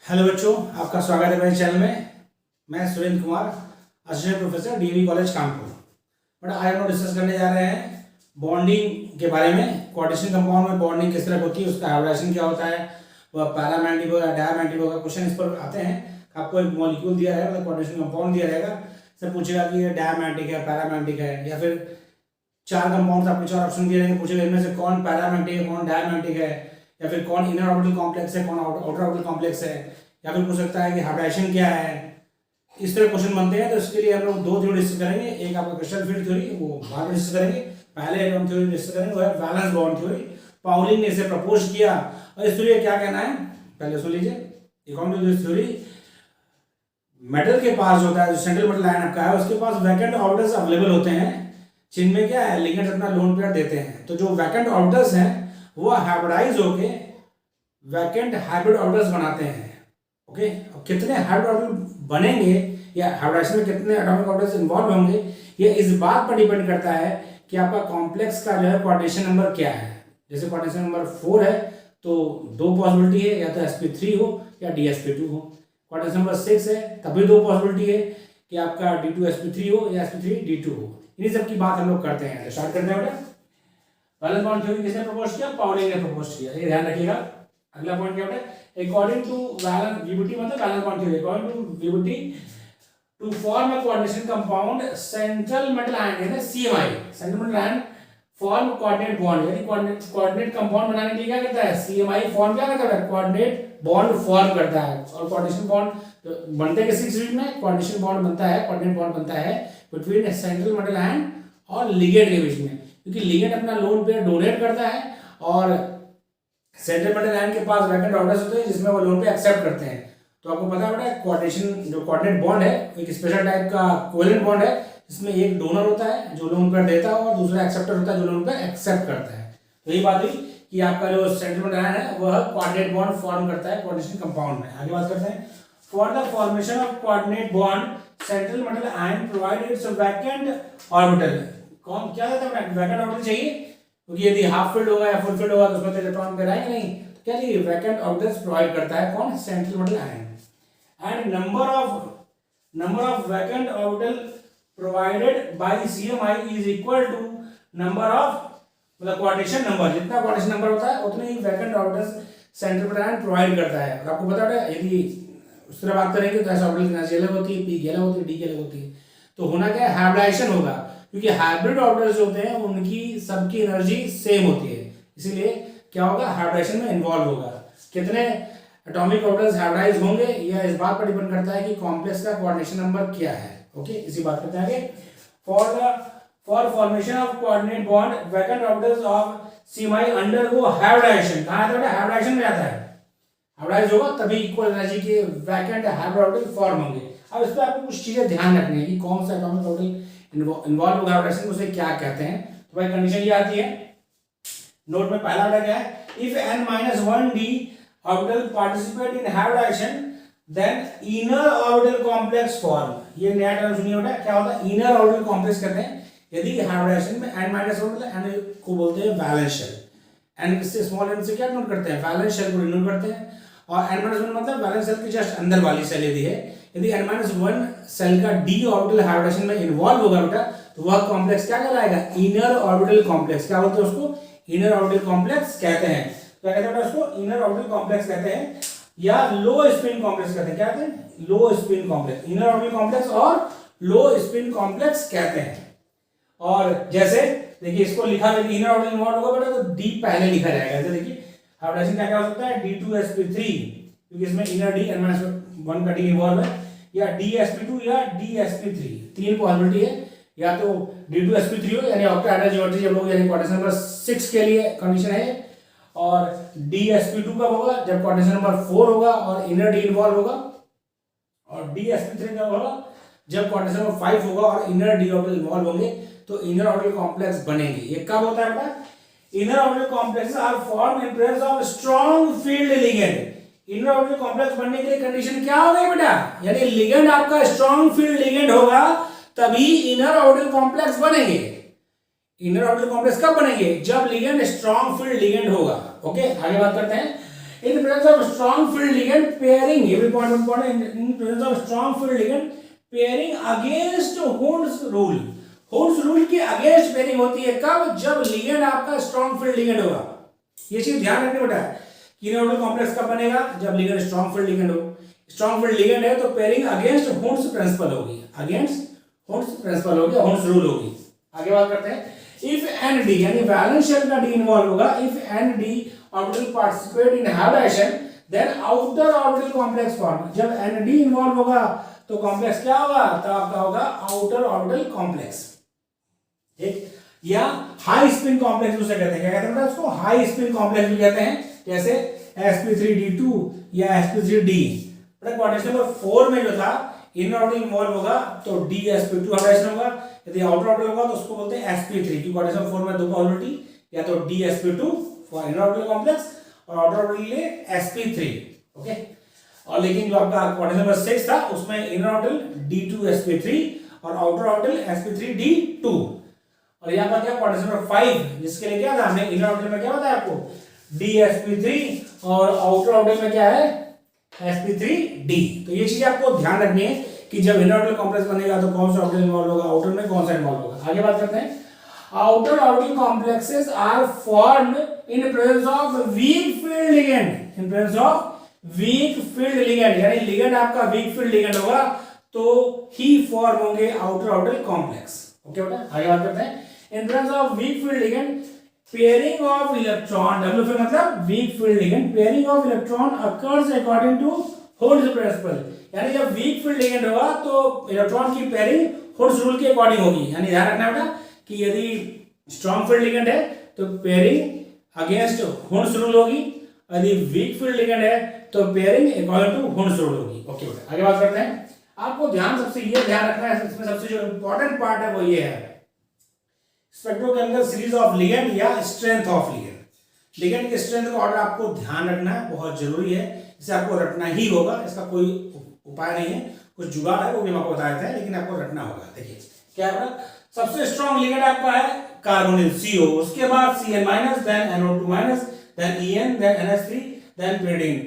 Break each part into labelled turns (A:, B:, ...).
A: Hello बच्चों, आपका स्वागत है मेरे चैनल में। मैं Surendra Kumar, assistant professor DAV college Kanpur. But आज हम डिस्कस करने जा रहे हैं बॉन्डिंग के बारे में। कोऑर्डिनेशन कंपाउंड में बॉन्डिंग किस तरह होती है, उसका हाइब्रिडाइजेशन क्या होता है, वह पैरामैग्नेटिक होगा डायमैग्नेटिक होगा। क्वेश्चन इस पर आते हैं। आपको एक मॉलिक्यूल दिया रहेगा, मतलब कोऑर्डिनेशन कंपाउंड दिया रहेगा, से पूछेगा कि ये डायमैग्नेटिक है, पैरामैग्नेटिक है, या फिर चार कंपाउंड आपको चार ऑप्शन दिए रहेंगे, पूछेगा इनमें से कौन पैरामैग्नेटिक है, कौन डायमैग्नेटिक है, या फिर कौन इनर ऑर्बिटल कॉम्प्लेक्स है, कौन आउटर ऑर्बिटल कॉम्प्लेक्स है, या फिर पूछ सकता है कि हाइब्रिडाइजेशन क्या है। इस तरह क्वेश्चन बनते हैं। तो इसके लिए हम लोग दो थ्योरी डिस्कस करेंगे। एक आपका क्रिस्टल फील्ड थ्योरी, वो बाद में डिस्कस करेंगे। पहले हम थ्योरी डिस्कस करेंगे वो है वैलेंस बॉन्ड थ्योरी। पाउलिंग ने इसे प्रपोज किया और इस थ्योरी क्या कहना है पहले सुन लीजिए। According to this theory, metal के पास होता है, जो सेंट्रल मेटल आयन आपका है, उसके पास वैकेंट ऑर्बिटल्स अवेलेबल होते हैं, जिनमें क्या है लिगेंड्स अपना लोन पेयर देते हैं। तो जो वैकेंट ऑर्बिटल्स हैं वो हाइब्रिडाइज होके वैकेंट हाइब्रिड ऑर्बिटल्स बनाते हैं। ओके, अब कितने हाइब्रिड ऑर्बिटल बनेंगे या हाइब्रिडाइजेशन में कितने एटॉमिक ऑर्बिटल्स इन्वॉल्व होंगे, ये इस बात पर डिपेंड करता है कि आपका कॉम्प्लेक्स का जो है कोऑर्डिनेशन नंबर क्या है। जैसे कोऑर्डिनेशन नंबर 4 है तो दो पॉसिबिलिटी है, या तो sp3 हो या dsp2 हो। कोऑर्डिनेशन नंबर 6 है तब भी दो पॉसिबिलिटी है कि आपका d2sp3 हो या sp3d2 हो। इन्हीं सब की बात हम लोग करते हैं। तो स्टार्ट करते हैं बेटा। वैलेंस बॉन्ड थ्योरी किसने प्रपोज किया? पाउलिंग ने प्रपोज किया, ये ध्यान रखिएगा। अगला पॉइंट क्या है? अकॉर्डिंग टू वैलेंस वीबीटी मतलब valence bond theory, according to VBT to form a coordination compound central metal ion है CMI, central metal ion form coordinate bond, यानी कोऑर्डिनेट कंपाउंड बनाने के लिए क्या करता है CMI फॉर्म क्या करता है? कोऑर्डिनेट बॉन्ड फॉर्म करता है। और कोऑर्डिनेशन बॉन्ड बनते किस बीच में? कोऑर्डिनेशन बॉन्ड बनता है, कोऑर्डिनेट बॉन्ड बनता है बिटवीन सेंट्रल मेटल आयन और लिगेंड के बीच में, क्योंकि लिगेंड अपना लोन पेयर डोनेट करता है और सेंट्रल मेटल आयन के पास वैकेंट ऑर्बिटल्स होते हैं जिसमें वो लोन पे एक्सेप्ट करते हैं। तो आपको पता है कोऑर्डिनेशन जो कोऑर्डिनेट बॉन्ड है एक स्पेशल टाइप का कोवेलेंट बॉन्ड है, जिसमें एक डोनर होता है जो लोन पेयर देता है और दूसरा एक्सेप्टर होता है जो लोन पेयर एक्सेप्ट करता है। तो यही बात हुई कि आपका जो सेंट्रल मेटल आयन है वह कोऑर्डिनेट बॉन्ड फॉर्म करता है कोऑर्डिनेशन कंपाउंड में। आगे बात करते हैं। For the formation of coordinate bond central metal ion provide it's vacant orbital. कौन क्या देता है? वैकेंट ऑर्बिटल चाहिए, क्योंकि यदि हाफ फील्ड होगा या फुल फील्ड होगा तो उसमें तो इलेक्ट्रॉन पेयर आएंगे नहीं। तो क्या चाहिए? वैकेंट ऑर्बिटल्स प्रोवाइड करता है कौन? Central metal ion. And number of vacant orbital provided by CMI is equal to number of, मतलब कोऑर्डिनेशन नंबर, जितना कोऑर्डिनेशन नंबर होता है उतने ही vacant orbitals central metal ion provide करता है। और आपको पता है यदि उस तरह बात करेंगे तो ऐसा ऑर्बिटल की एनर्जी अलग होती है, p की अलग होती है, d की अलग होती है। तो होना क्या है? हाइब्रिडाइजेशन होगा, क्योंकि हाइब्रिड ऑर्बिटल्स जो होते हैं उनकी सबकी एनर्जी सेम होती है, इसीलिए क्या होगा? हाइब्रिडाइजेशन में इन्वॉल्व होगा। कितने एटॉमिक ऑर्बिटल्स हाइब्रिडाइज होंगे यह इस बात पर डिपेंड करता है कि कॉम्प्लेक्स का कोऑर्डिनेशन नंबर क्या है। ओके, इसी बात करते हैं आगे। For formation of coordinate bond vacant orbitals of CMI undergo hybridization. कहां आता है? हाइब्रिडाइजेशन में आता है। हाइब्रिडाइज होगा तभी इक्वल एनर्जी के वैकेंट हाइब्रिड ऑर्बिटल फॉर्म होंगे। अब इस पर आपको कुछ चीजें ध्यान रखनी है कि कौन सा एटॉमिक ऑर्बिटल इन्वॉल्व होगा हाइब्रिडाइजेशन, उसे क्या कहते हैं। तो भाई कंडीशन ये आती है नोट में, पहला वाला क्या है? If n-1d orbital participate in hybridization then inner orbital complex form. ये नया टर्म सुनिए बेटा, क्या होता है? इनर ऑर्बिटल कॉम्प्लेक्स कहते हैं यदि हाइब्रिडाइजेशन में n-1 ऑर्बिटल, n को बोलते हैं वैलेंस शेल। n से स्मॉल n से क्या नोट करते हैं? वैलेंस शेल को डिनोट करते हैं। और n-1 मतलब वैलेंस शेल की जस्ट अंदर वाली सेल यदि है, यदि n-1 सेल का d ऑर्बिटल हाइब्रिडेशन में इन्वॉल्व होगा बेटा, तो वह कॉम्प्लेक्स क्या कहलाएगा? Inner orbital complex. क्या बोलते हैं उसको? इनर ऑर्बिटल कॉम्प्लेक्स कहते हैं। क्या कहते हैं बेटा उसको? इनर ऑर्बिटल कॉम्प्लेक्स कहते हैं, या लो स्पिन कॉम्प्लेक्स कहते हैं। क्या कहते हैं? लो spin complex. Inner orbital complex और लो स्पिन कॉम्प्लेक्स कहते हैं। और जैसे देखिए इसको लिखा है, इनर ऑर्बिटल इन्वॉल्व होगा बेटा तो d पहले लिखा जाएगा। जैसे देखिए हाइब्रिडेशन क्या क्या हो सकता है? d2sp3, क्योंकि इसमें इनर d n-1 का d इन्वॉल्व है, या dsp2 या dsp3। तीन पॉसिबिलिटी है, या तो d2sp3 हो यानी ऑक्टेट ज्योमेट्री जब लोग, यानी कोऑर्डिनेशन नंबर 6 के लिए कंडीशन है, और dsp2 कब होगा? जब कोऑर्डिनेशन नंबर 4 होगा और इनर d इन्वॉल्व होगा, और dsp3 कब होगा? जब कोऑर्डिनेशन नंबर 5 होगा और इनर d ऑर्बिटल इन्वॉल्व होंगे, तो इनर ऑर्बिटल कॉम्प्लेक्स बनेंगे। ये कब होता है बेटा? Inner orbital complexes are formed in presence of strong field ligand. Inner orbital complex बनने के लिए कंडीशन क्या हो गई बेटा? यानी लिगेंड आपका स्ट्रांग फील्ड लिगेंड होगा तभी इनर ऑर्बिटल कॉम्प्लेक्स बनेंगे। इनर ऑर्बिटल कॉम्प्लेक्स कब बनेंगे? जब लिगेंड स्ट्रांग फील्ड लिगेंड होगा। ओके, आगे बात करते हैं। In presence of strong field ligand pairing, every point important. In presence of strong field ligand pairing against Hund's rule. Hund's rule के अगेंस्ट पेयरिंग होती है कब? जब लिगेंड आपका स्ट्रॉन्ग फील्ड लिगेंड होगा। ये चीज ध्यान रखने बेटा है। कीनेटिक कॉम्प्लेक्स कब बनेगा? जब लिगेंड स्ट्रॉन्ग फील्ड लिगेंड हो। स्ट्रॉन्ग फील्ड लिगेंड है तो पेयरिंग अगेंस्ट हुंड्स प्रिंसिपल होगी, अगेंस्ट हुंड्स प्रिंसिपल होगी, हुंड्स रूल होगी। आगे बात करते हैं। इफ एन डी यानी वैलेंस शेल का डी इन्वॉल्व होगा, if n d orbital participate in hybridization then outer orbital complex form. जब एन डी इन्वॉल्व होगा तो कॉम्प्लेक्स क्या होगा? तब आपका होगा आउटर ऑर्बिटल कॉम्प्लेक्स, ठीक। या हाई स्पिन कॉम्प्लेक्स उसे कहते हैं, क्या कहते हैं बेटा उसको? हाई स्पिन कॉम्प्लेक्स भी कहते हैं, जैसे sp3d2 या sp3d। बेटा क्वाड्रेशन नंबर 4 में जो था इनर ऑर्बिटल इन्वॉल्व होगा तो dsp2 हाइब्रिडेशन होगा, यदि आउटर ऑर्बिटल होगा तो उसको बोलते हैं sp3, क्योंकि क्वाड्रेशन नंबर 4 में दो पॉसिबिलिटी, या तो dsp2 for inner orbital complex और आउटर ऑर्बिटल के लिए sp3, ओके। और लेकिन जो आपका क्वाड्रेशन नंबर 6 था उसमें इनर ऑर्बिटल d2sp3 और आउटर ऑर्बिटल sp3d2। और यहाँ पर क्या क्वाड्रेशन नंबर 5 जिसके लिए क्या था हमने इनर ऑर्बिटल में क्या बताया आपको? dsp3 और आउटर ऑर्बिटल में क्या है? sp3d। तो ये चीज आपको ध्यान रखनी है कि जब इनर ऑर्बिटल कॉम्प्लेक्स बनेगा तो कौन सा ऑर्बिटल इन्वॉल्व होगा, आउटर में कौन सा इन्वॉल्व होगा। आगे बात करते हैं। Outer orbital complexes are formed in presence of weak field ligand, in presence of weak field ligand, यानी लिगेंड आपका वीक फील्ड लिगेंड होगा तो ही फॉर्म होंगे आउटर ऑर्बिटल कॉम्प्लेक्स, ओके बेटा। आगे बात करते हैं। In presence of weak field ligand pairing of electron, W मतलब weak field ligand, pairing of electron occurs according to Hund's principle, यानी जब वीक फील्ड लिगेंड होगा तो इलेक्ट्रॉन की पेयरिंग हुंड्स रूल के अकॉर्डिंग होगी। यानी ध्यान रखना बेटा कि यदि स्ट्रॉन्ग फील्ड लिगेंड है तो पेयरिंग अगेंस्ट हुंड्स रूल होगी, यदि वीक फील्ड लिगेंड है तो pairing according to Hund's rule होगी, ओके बेटा। आगे बात करते हैं। आपको ध्यान सबसे ये ध्यान रखना है, इसमें सबसे जो इंपॉर्टेंट पार्ट है वो ये है स्पेक्ट्रोकेमिकल सीरीज ऑफ लिगेंड या स्ट्रेंथ ऑफ लिगेंड। लिगेंड की स्ट्रेंथ का ऑर्डर आपको ध्यान रखना है, बहुत जरूरी है, इसे आपको रटना ही होगा, इसका कोई उपाय नहीं है, कुछ जुगाड़ है वो भी हम आपको बता देते हैं, लेकिन आपको रटना होगा। देखिए क्या है, सबसे स्ट्रॉन्ग लिगेंड आपका है कार्बोनिल CO, उसके बाद Cn-, then NO2-, then En, then NH3, then pyridine।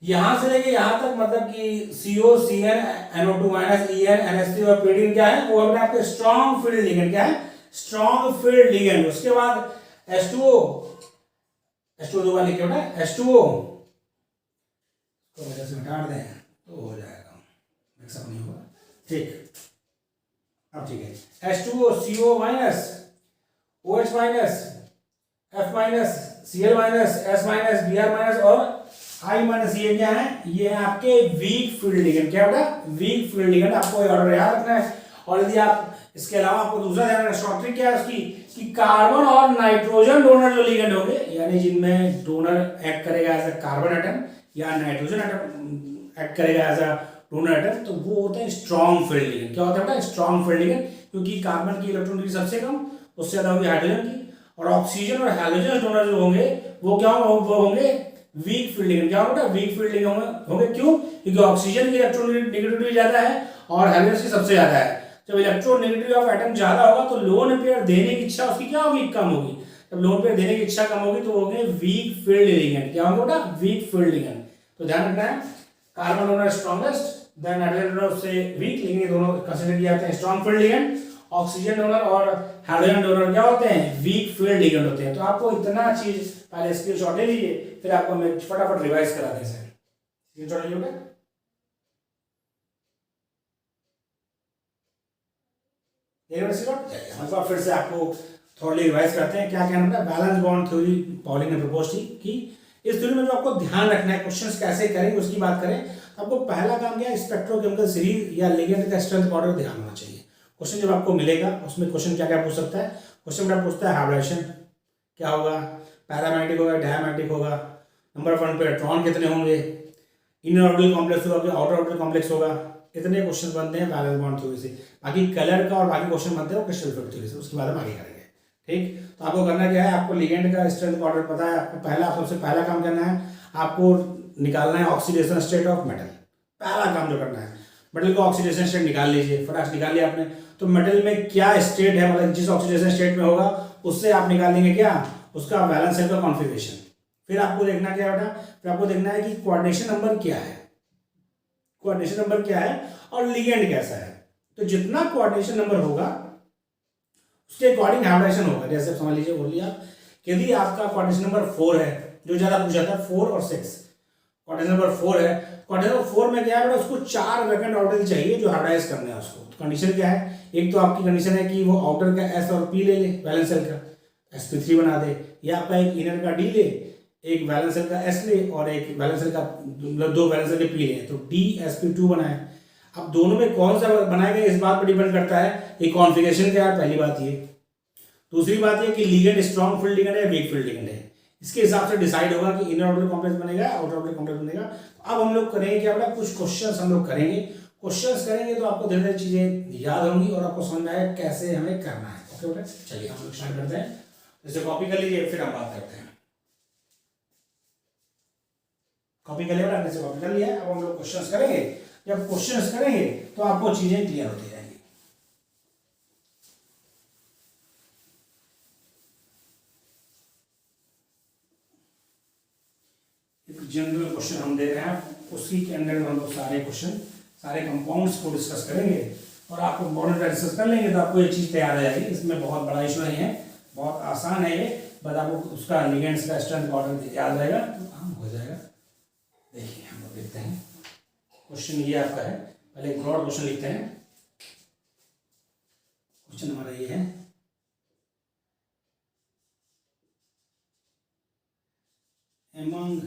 A: यहां से लेके यहां तक मतलब कि CO, Cn, NO2-, En, NH3 और pyridine क्या है? वो अपने आपके स्ट्रॉन्ग फील्ड लिगेंड, क्या है? Strong field ligand. उसके बाद H2O दो बार लिखे बेटा, H2O तो वजह से मिटा दें तो हो जाएगा, मिक्सअप नहीं होगा, ठीक। अब ठीक है, H2O CO-, OH-, F-, Cl-, S-, Br- और I- ये क्या है? ये आपके वीक फील्ड लिगेंड, क्या बेटा? Weak field ligand. आपको ऑर्डर याद रखना है। और यदि आप इसके अलावा आपको दूसरा ध्यान रखना, शॉर्ट ट्रिक क्या है उसकी कि कार्बन और नाइट्रोजन डोनर जो लिगेंड होंगे, यानी जिनमें डोनर एक्ट करेगा एज अ कार्बन एटम या नाइट्रोजन एटम एक्ट करेगा एज अ डोनर एटम, तो वो होते हैं स्ट्रॉन्ग फील्ड लिगेंड। क्या होता है बेटा? स्ट्रॉन्ग फील्ड लिगेंड, क्योंकि कार्बन की इलेक्ट्रॉन डिग्री सबसे कम, उससे ज्यादा होगी हाइड्रोजन की, और ऑक्सीजन और हैलोजन डोनर जो होंगे वो क्या होंगे? वो होंगे वीक फील्ड लिगेंड। क्या होगा? वीक फील्ड लिगेंड होंगे। क्यों? क्योंकि ऑक्सीजन की इलेक्ट्रॉन नेगेटिविटी ज्यादा है और हैलोजन की सबसे ज्यादा है। जब इलेक्ट्रॉन नेगेटिविटी ऑफ एटम ज्यादा होगा तो लोन पेयर देने की इच्छा उसकी क्या होगी? कम होगी। जब लोन पेयर देने की इच्छा कम होगी तो होंगे वीक फील्ड लिगेंड। क्या होंगे बेटा? Weak field ligand. तो ध्यान रखना है, carbon donor strongest, then nitrogen donor उससे वीक, लेकिन ये दोनों कंसीडर किए जाते हैं strong field ligand. Oxygen donor और हाइड्रोजन डोनर क्या होते हैं? वीक फील्ड लिगेंड होते हैं। तो आपको इतना चीज पहले स्क्रीनशॉट ले लीजिए, फिर आपको मैं फटाफट रिवाइज करा दें सर। स्क्रीनशॉट लीजिए बेटा। एक बार फिर से आपको थोड़ी रिवाइज करते हैं क्या कहना है। बैलेंस बॉन्ड थ्योरी पॉलिंग ने प्रपोज की इस थ्योरी में जो आपको ध्यान रखना है, क्वेश्चंस कैसे करेंगे उसकी बात करें, तो आपको पहला काम क्या है? स्पेक्ट्रोकेमिकल सीरीज या लिगेंड का स्ट्रेंथ ऑर्डर ध्यान होना चाहिए। क्वेश्चन जब आपको मिलेगा उसमें क्वेश्चन क्या क्या पूछ सकता है? क्वेश्चन में पूछता है हाइब्रिडेशन क्या होगा, पैरामैग्नेटिक होगा, डायमैग्नेटिक होगा, नंबर ऑफ इलेक्ट्रॉन कितने होंगे, इनर ऑर्बिटल कॉम्प्लेक्स होगा कि आउटर ऑर्बिटल कॉम्प्लेक्स होगा। इतने क्वेश्चन बनते हैं बैलेंस बॉन्ड थ्योरी से। बाकी कलर का और बाकी क्वेश्चन बनते हैं वो क्रिस्टल फिल्ड थ्योरी से, उसके बाद हम आगे करेंगे। ठीक, तो आपको करना क्या है? आपको लिगेंड का स्ट्रेंथ ऑर्डर पता है। आपको सबसे पहला काम करना है, आपको निकालना है ऑक्सीडेशन स्टेट ऑफ मेटल। पहला काम जो करना है, मेटल का ऑक्सीडेशन स्टेट निकाल लीजिए। फटाफट निकाल लिया आपने, तो मेटल में क्या स्टेट है, मतलब जिस ऑक्सीडेशन स्टेट में होगा उससे आप निकाल लेंगे क्या? उसका वैलेंस शेल का कॉन्फिगरेशन। फिर आपको देखना क्या बेटा, फिर आपको देखना है कि कोऑर्डिनेशन नंबर क्या है, कोऑर्डिनेशन नंबर क्या है और लिगेंड कैसा है। तो जितना कोऑर्डिनेशन नंबर होगा उसके अकॉर्डिंग हाइब्रिडाइजेशन होगा। जैसे समझ लीजिए, बोलिए आप, यदि आपका कोऑर्डिनेशन नंबर 4 है, जो ज्यादा पूछा था 4 और 6, कोऑर्डिनेशन नंबर 4 है, कोऑर्डिनेशन नंबर 4 में क्या है, उसको 4 वैकेंट ऑर्बिटल चाहिए जो हाइब्रिडाइज करने हैं उसको। तो कंडीशन क्या है, एक तो आपकी कंडीशन है कि वो आउटर का एस और पी ले ले, वैलेंस सेल का sp3 बना दे, या आपका एक इनर का डी ले, एक वैलेंस सेल का एस ले और एक वैलेंस सेल का, मतलब 2 वैलेंस सेल के पी ले, तो dsp2 बनाए। अब दोनों में कौन सा बनाएगा इस बात पर डिपेंड करता है ये कॉन्फ़िगरेशन क्या है, पहली बात ये। दूसरी बात ये कि लिगेंड स्ट्रॉन्ग फील्ड लिगेंड है, वीक फील्ड लिगेंड है, इसके हिसाब से डिसाइड होगा कि इनर ऑर्बिटल कॉम्प्लेक्स बनेगा, आउटर ऑर्बिटल कॉम्प्लेक्स बनेगा। तो अब हम लोग करेंगे क्या बेटा, कुछ क्वेश्चंस हम लोग करेंगे, क्वेश्चंस करेंगे तो आपको धीरे धीरे चीजें याद होंगी और आपको समझ में आएगा कैसे हमें करना है। ओके बेटा, चलिए हम लोग स्टार्ट करते हैं। जैसे कॉपी कर लीजिए, फिर हम बात करते हैं। कॉपी कर लिया बेटा, जैसे कॉपी कर लिया, अब हम लोग क्वेश्चंस करेंगे। जब क्वेश्चंस करेंगे तो आपको चीजें क्लियर होती जाएंगी। जनरल क्वेश्चन हम दे रहे हैं, उसी के अंदर हम लोग सारे क्वेश्चन, सारे कंपाउंड्स को डिस्कस करेंगे और आपको मॉडल डिस्कस कर लेंगे तो आपको ये चीज़ तैयार हो जाएगी। इसमें बहुत बड़ा इशू नहीं है, बहुत आसान है ये, बस आपको उसका लिगेंड्स का स्ट्रेंथ ऑर्डर याद रहेगा तो काम हो जाएगा। देखिए हम लोग देखते हैं, क्वेश्चन ये आपका है, पहले एक ब्रॉड क्वेश्चन लिखते हैं। क्वेश्चन हमारा ये है, among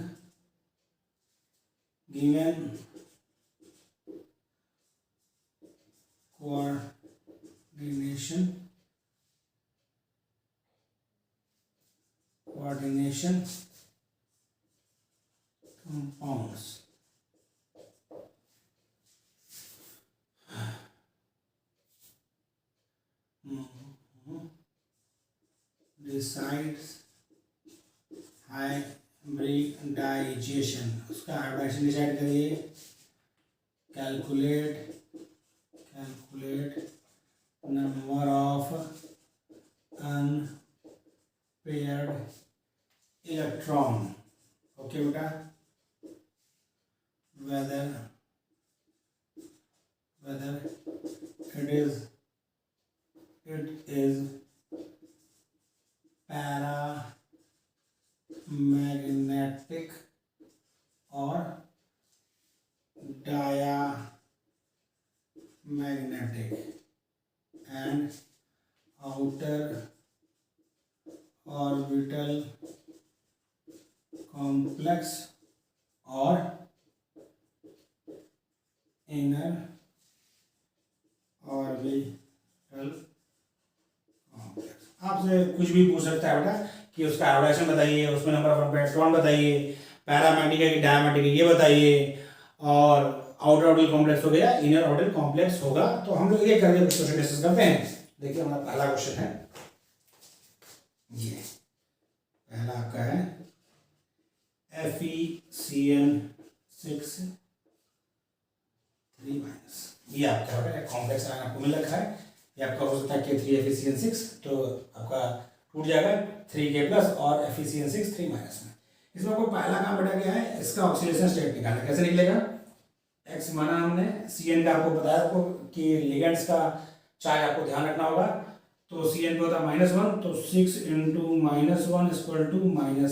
A: given coordination compounds decides hybridization, उसका हाइब्रिडाइजेशन डिसाइड करिए। Calculate number of unpaired electron. Okay बेटा, whether it is paramagnetic or diamagnetic and outer orbital complex or inner orbital complex। आपसे कुछ भी पूछ सकता है बेटा कि उसका हाइब्रिडाइजेशन बताइए, उसमें नंबर ऑफ इलेक्ट्रॉन बताइए, पैरामैग्नेटिक है कि डायमैग्नेटिक ये बताइए, और आउटर ऑर्बिटल कॉम्प्लेक्स हो गया, इनर ऑर्बिटल कॉम्प्लेक्स होगा। तो हम लोग ये करके क्वेश्चन डिस्कस करते हैं। देखिए हमारा पहला क्वेश्चन है, ये पहला आपका है FeCN6 3-, ये आपका कॉम्प्लेक्स आयन आपको मिल रखा है। ये आपका हो सकता है K3FeCN6, तो आपका टूट जाएगा 3K+ और FeCN6 3- में। इसमें आपको पहला काम बेटा क्या है, इसका ऑक्सीडेशन स्टेट निकालना। कैसे निकलेगा, X माना हमने, Cn का आपको बताया आपको कि लिगेंड्स का चार्ज आपको ध्यान रखना होगा। तो Cn पे होता है -1, तो 6 × -1 =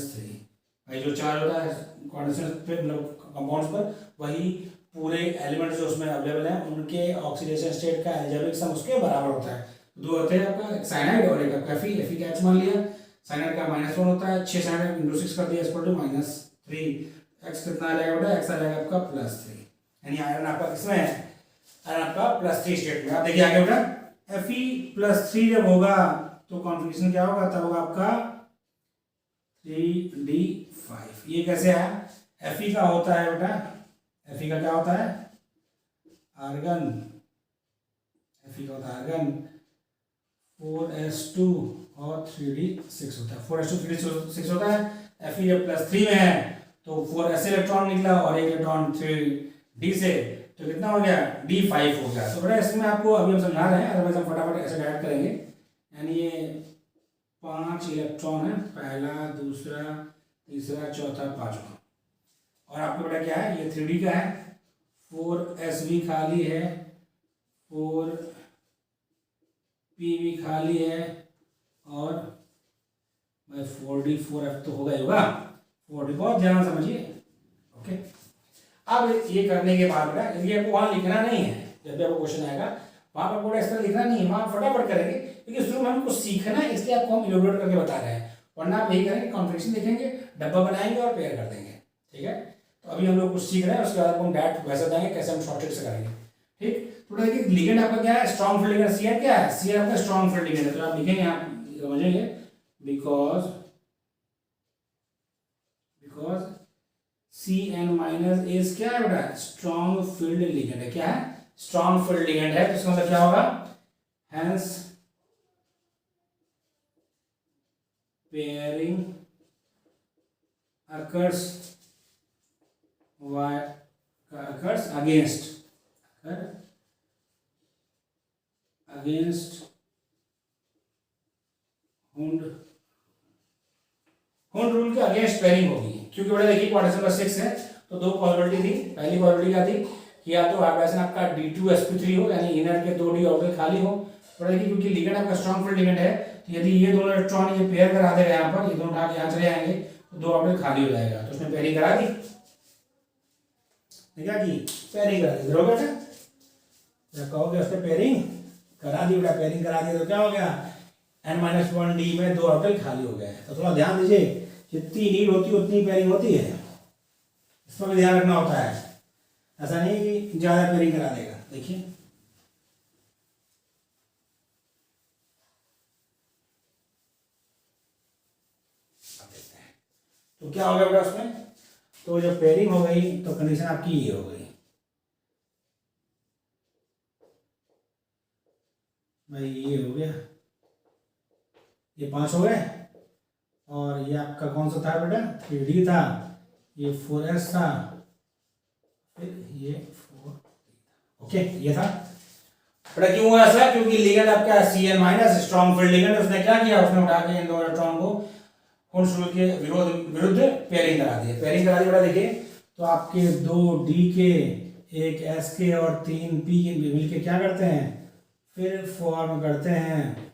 A: -3। भाई जो चार्ज होता है कोऑर्डिनेशन पे, मतलब कंपाउंड्स पर, वही पूरे एलिमेंट्स जो उसमें अवेलेबल हैं उनके ऑक्सीडेशन स्टेट का एल्जेब्रिक सम उसके बराबर होता है। दो होते हैं आपका, एक साइनाइड और एक आपका Fe का H मान लिया। साइनाइड का -1 होता है, 6 साइनाइड × 6 कर दिया = -3। X कितना आ जाएगा बेटा, X आ जाएगा आपका +3, यानी आयरन आपका किसमें है, आयरन आपका +3 स्टेट में। आप देखिए आगे बेटा, Fe+3 जब होगा तो कॉन्फिगरेशन क्या होगा, तब होगा आपका 3d5। ये कैसे है, Fe का होता है बेटा, Fe का क्या होता है, आर्गन, Fe का होता है आर्गन, 4s2 और 3d6 होता है। 4s2 3d6 होता है। Fe जब +3 में है तो 4s इलेक्ट्रॉन निकला और एक इलेक्ट्रॉन 3d से, तो कितना हो गया, d5 हो गया। तो बेटा इसमें आपको अभी हम समझा रहे हैं, अदरवाइज हम फटाफट ऐसे ऐड करेंगे। यानी ये 5 इलेक्ट्रॉन है, पहला, दूसरा, तीसरा, चौथा, पांचवा। और आपको बेटा क्या है, ये 3D का है, 4s भी खाली है, 4p भी खाली है, और भाई 4d 4f तो होगा ही होगा, 4d बहुत ध्यान समझिए। ओके, अब ये करने के बाद बेटा ये आपको वहाँ लिखना नहीं है, जब भी आपको क्वेश्चन आएगा वहाँ पर पूरा इस तरह लिखना नहीं है, वहाँ फटाफट करेंगे क्योंकि शुरू में हमको सीखना है, इसलिए आपको हम इलेबोरेट करके बता रहे हैं। वरना आप यही करेंगे, कॉन्फ़िगरेशन देखेंगे, डब्बा बनाएंगे और पेयर कर देंगे। ठीक है, तो अभी हम लोग कुछ सीख रहे हैं, उसके बाद आपको हम डायरेक्ट वैसे बताएंगे कैसे हम शॉर्टकट से करेंगे। ठीक, तो देखिए लिगेंड आपका क्या है, स्ट्रॉन्ग फील्ड लिगेंड, सी क्या है, सी आपका स्ट्रॉन्ग फील्ड लिगेंड है। तो आप लिखेंगे यहाँ समझेंगे, बिकॉज CN- इज क्या है बेटा, स्ट्रॉन्ग फील्ड लिगेंड है। क्या है, स्ट्रॉन्ग फील्ड लिगेंड है। तो इसका मतलब क्या होगा, hence pairing occurs against Hund rule के अगेंस्ट पेयरिंग होगी। क्योंकि बेटा देखिए क्वाड्रेचर नंबर 6 है, तो दो पॉसिबिलिटी थी। पहली पॉसिबिलिटी क्या थी कि या तो हाइब्रिडेशन आपका D2sp3 हो, यानी इनर के 2d ऑर्बिटल खाली हो। तो देखिए क्योंकि लिगेंड आपका स्ट्रॉन्ग फील्ड लिगेंड है, तो यदि ये दोनों इलेक्ट्रॉन ये पेयर करा देगा यहाँ पर, ये दोनों उठा के यहाँ चले जाएंगे, तो दो ऑर्बिटल खाली हो जाएगा। तो उसने पेयरिंग करा दी, क्या की पेयरिंग करा दी, बरोबर है। क्या कहोगे, उसने पेयरिंग करा दी बेटा, पेयरिंग करा दी तो क्या हो गया, n-1d में दो ऑर्बिटल खाली हो गए। तो थोड़ा ध्यान दीजिए, जितनी नीड होती है उतनी पेयरिंग होती है, इसमें भी ध्यान रखना होता है। ऐसा नहीं कि ज्यादा पेयरिंग करा देगा। देखिए तो क्या हो गया बेटा उसमें, तो जब पेयरिंग हो गई तो कंडीशन आपकी ये हो गई, भाई ये हो गया, ये 5 हो गए, और ये आपका कौन सा था बेटा, 3D था, ये 4s था, फिर ये 4। ओके, ये था बेटा। क्यों हुआ ऐसा, क्योंकि लिगेंड आपका Cn- स्ट्रॉन्ग फील्ड लिगेंड, उसने क्या किया, उसने उठा के इन दो इलेक्ट्रॉन को हुंड रूल के विरुद्ध पेयरिंग करा दी। पेयरिंग करा दी बेटा, देखिए तो आपके 2d के, एक s के और 3p के मिलके क्या करते हैं, फिर फॉर्म करते हैं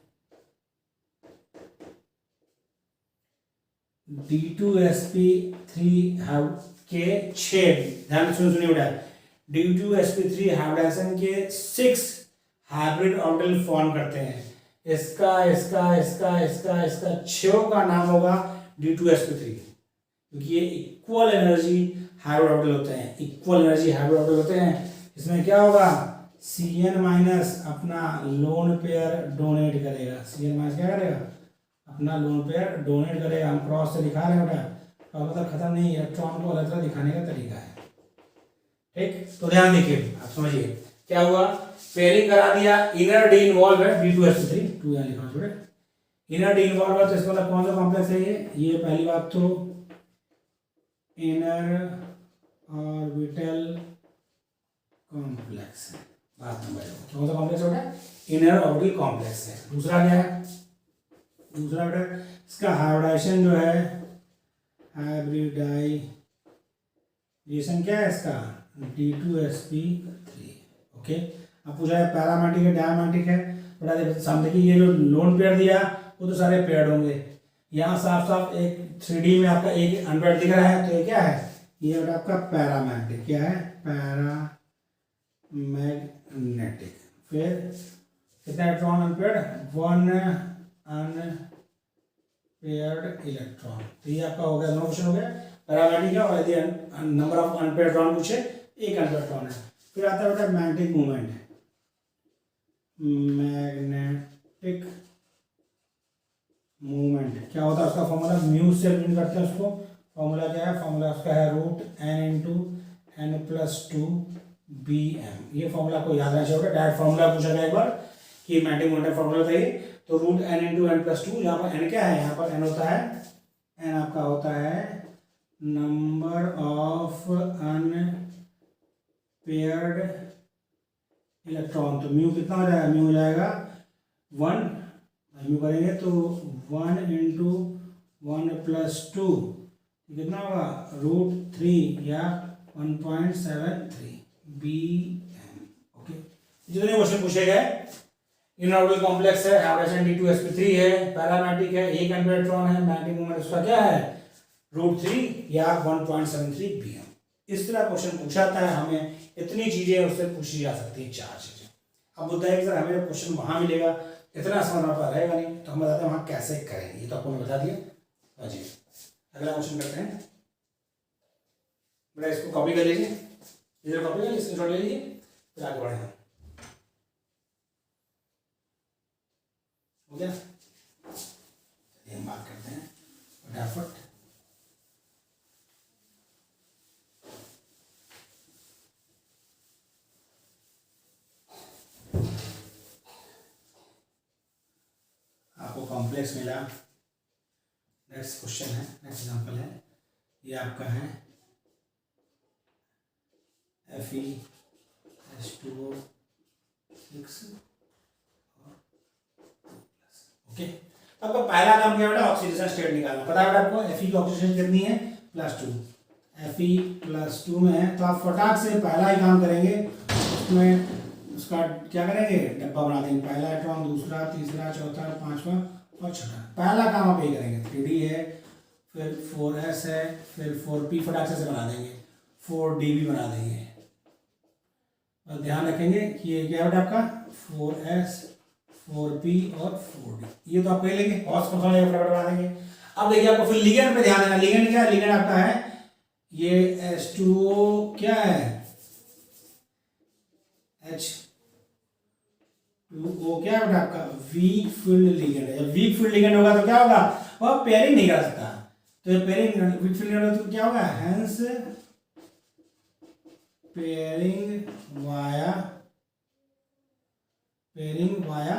A: D2sp3 के 6, ध्यान सुनिए बेटा, D2sp3 हाइब्रिडेशन के 6 हाइब्रिड ऑर्बिटल फॉर्म करते हैं। इसका इसका इसका इसका इसका 6 का नाम होगा D2sp3, क्योंकि ये इक्वल एनर्जी हाइब्रिड ऑर्बिटल होते हैं, इक्वल एनर्जी हाइब्रिड ऑर्बिटल होते हैं। इसमें क्या होगा, Cn- अपना लोन पेयर डोनेट करेगा, Cn- क्या करेगा, अपना लोन पेयर डोनेट करेगा। हम क्रॉस से दिखा रहे हैं बेटा, और मतलब खत्म नहीं, इलेक्ट्रॉन को अलग अलग दिखाने का तरीका है। ठीक, तो ध्यान देखिए, आप समझिए क्या हुआ, पेयरिंग करा दिया, इनर डी इन्वॉल्व है, D2sp3 2 यहाँ लिखा छोड़े, इनर डी इन्वॉल्व है, तो इसका मतलब कौन सा कॉम्प्लेक्स है ये पहली बात तो इनर ऑर्बिटल कॉम्प्लेक्स है, बात नंबर 1। कौन सा कॉम्प्लेक्स होता है, इनर ऑर्बिटल कॉम्प्लेक्स है। दूसरा क्या है, दूसरा बेटा इसका हाइब्रिडाइजेशन जो है, हाइब्रिडाइजेशन क्या है इसका, D2sp3। ओके, अब पूछा है पैरामेट्रिक है डायमेट्रिक है, बड़ा सामने की ये जो लोन पेयर दिया वो तो सारे पेयर्ड होंगे। यहाँ साफ साफ एक 3D में आपका एक अनपेयर्ड दिख रहा है, तो ये क्या है, ये बेटा आपका पैरामेट्रिक, क्या है, पैरामैग्नेटिक। फिर कितना इलेक्ट्रॉन अनपेयर्ड, 1 अनपेयर्ड इलेक्ट्रॉन। तो ये आपका हो गया, दोनों क्वेश्चन हो गया, पैरामेट्रिक है, और यदि नंबर ऑफ अनपेयर्ड इलेक्ट्रॉन पूछे, एक अनपेयर्ड इलेक्ट्रॉन है। फिर आता है बेटा मैग्नेटिक मूवमेंट, मैग्नेटिक मूवमेंट क्या होता है, उसका फॉर्मूला म्यू से रिप्रेजेंट करते हैं उसको। फॉर्मूला क्या है, फॉर्मूला उसका है √n/n+2bm। ये फॉर्मूला को याद रखना चाहिए, डायरेक्ट फॉर्मूला पूछा गया एक बार कि मैग्नेटिक मोमेंट फॉर्मूला बताइए, तो √n/n+2, यहाँ पर n क्या है, यहाँ पर n होता है, n आपका होता है नंबर ऑफ अनपेयर्ड इलेक्ट्रॉन। तो म्यू कितना हो जाएगा, म्यू हो जाएगा 1, म्यू करेंगे तो 1 × 1 + 2, कितना होगा √3 या 1.73 BM। ओके, जितने क्वेश्चन पूछे गए इनऑर्बिटल कॉम्प्लेक्स है, हाइड्रोजन D2sp3 है, पैरामैग्नेटिक है, एक इलेक्ट्रॉन है, मैग्नेटिक मोमेंट उसका क्या है √3 या 1.73 BM। इस तरह क्वेश्चन पूछा था हमें, इतनी चीजें उससे पूछी जा सकती है, 4 चीजें। अब मुद्दा है कि सर हमें क्वेश्चन वहां मिलेगा, इतना समझ पर रहेगा नहीं, तो हम बताते हैं वहां कैसे करेंगे। ये तो आपको मैं बता दिया। हाँ जी, अगला क्वेश्चन करते हैं। बेटा इसको कॉपी कर लीजिए, इधर कॉपी कर लीजिए, स्क्रीनशॉट ले लीजिए, फिर आगे बढ़े हम। हो गया, चलिए हम बात करते हैं फटाफट। आपको कॉम्प्लेक्स मिला। नेक्स्ट क्वेश्चन है, नेक्स्ट एग्जांपल है, ये आपका है Fe(H2O)6। ओके, आपका पहला काम क्या बेटा ऑक्सीडेशन स्टेट निकालना। पता है आपको Fe की ऑक्सीडेशन कितनी है +2। Fe +2 में है तो आप फटाक से पहला ही काम करेंगे, उसमें उसका क्या करेंगे डब्बा बना देंगे, पहला इलेक्ट्रॉन, दूसरा, तीसरा, चौथा, पांचवा और छठा। पहला काम आप ये करेंगे, 3D है, फिर 4s है, फिर 4p फटाक से बना देंगे, 4d भी बना देंगे। और ध्यान रखेंगे कि ये क्या बेटा आपका 4s 4p और 4d, ये तो आप कह लेंगे और फटाफट बना देंगे। अब देखिए आपको फिर लिगेंड पे ध्यान देना। लिगेंड क्या है, लिगेंड आपका है ये H2O क्या है H2O क्या है बेटा आपका वीक फील्ड लिगेंड है। जब वीक फील्ड लिगेंड होगा तो क्या होगा, वह पेयरिंग नहीं कर सकता। तो पेयरिंग वीक फील्ड लिगेंड तो क्या होगा, हेंस पेयरिंग वाया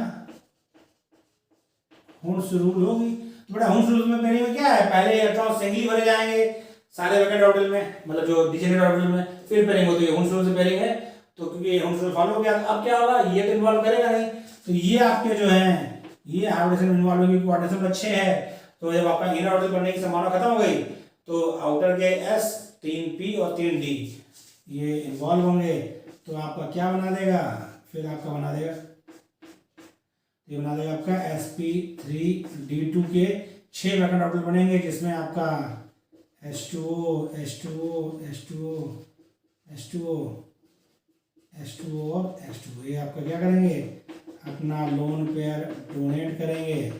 A: हुंस रूल होगी। तो बेटा हुंस रूल में पेयरिंग में क्या है, पहले इलेक्ट्रॉन सिंगली भरे जाएंगे सारे वैकेंट ऑर्बिटल में, मतलब जो डिजेनरेट ऑर्बिटल में, फिर पेयरिंग होती है। हुंस रूल से पेयरिंग है तो क्योंकि हुंस रूल फॉलो हो गया, अब क्या होगा, ये तो इन्वॉल्व करेगा नहीं। तो ये आपके जो है ये हाइब्रिडेशन इन्वॉल्व होगी, कोऑर्डिनेशन अच्छे है। तो जब आपका इनर ऑर्बिटल बनने की संभावना खत्म हो गई तो आउटर के S 3p और 3d ये इन्वॉल्व होंगे, तो आपका क्या बना देगा, फिर आपका बना देगा ये बना देगा आपका sp3d2 के 6 वैकेंट ऑर्बिटल बनेंगे, जिसमें आपका H2O H2O H2O H2O H2O और H2O ये आपका क्या करेंगे, अपना लोन पेयर डोनेट करेंगे।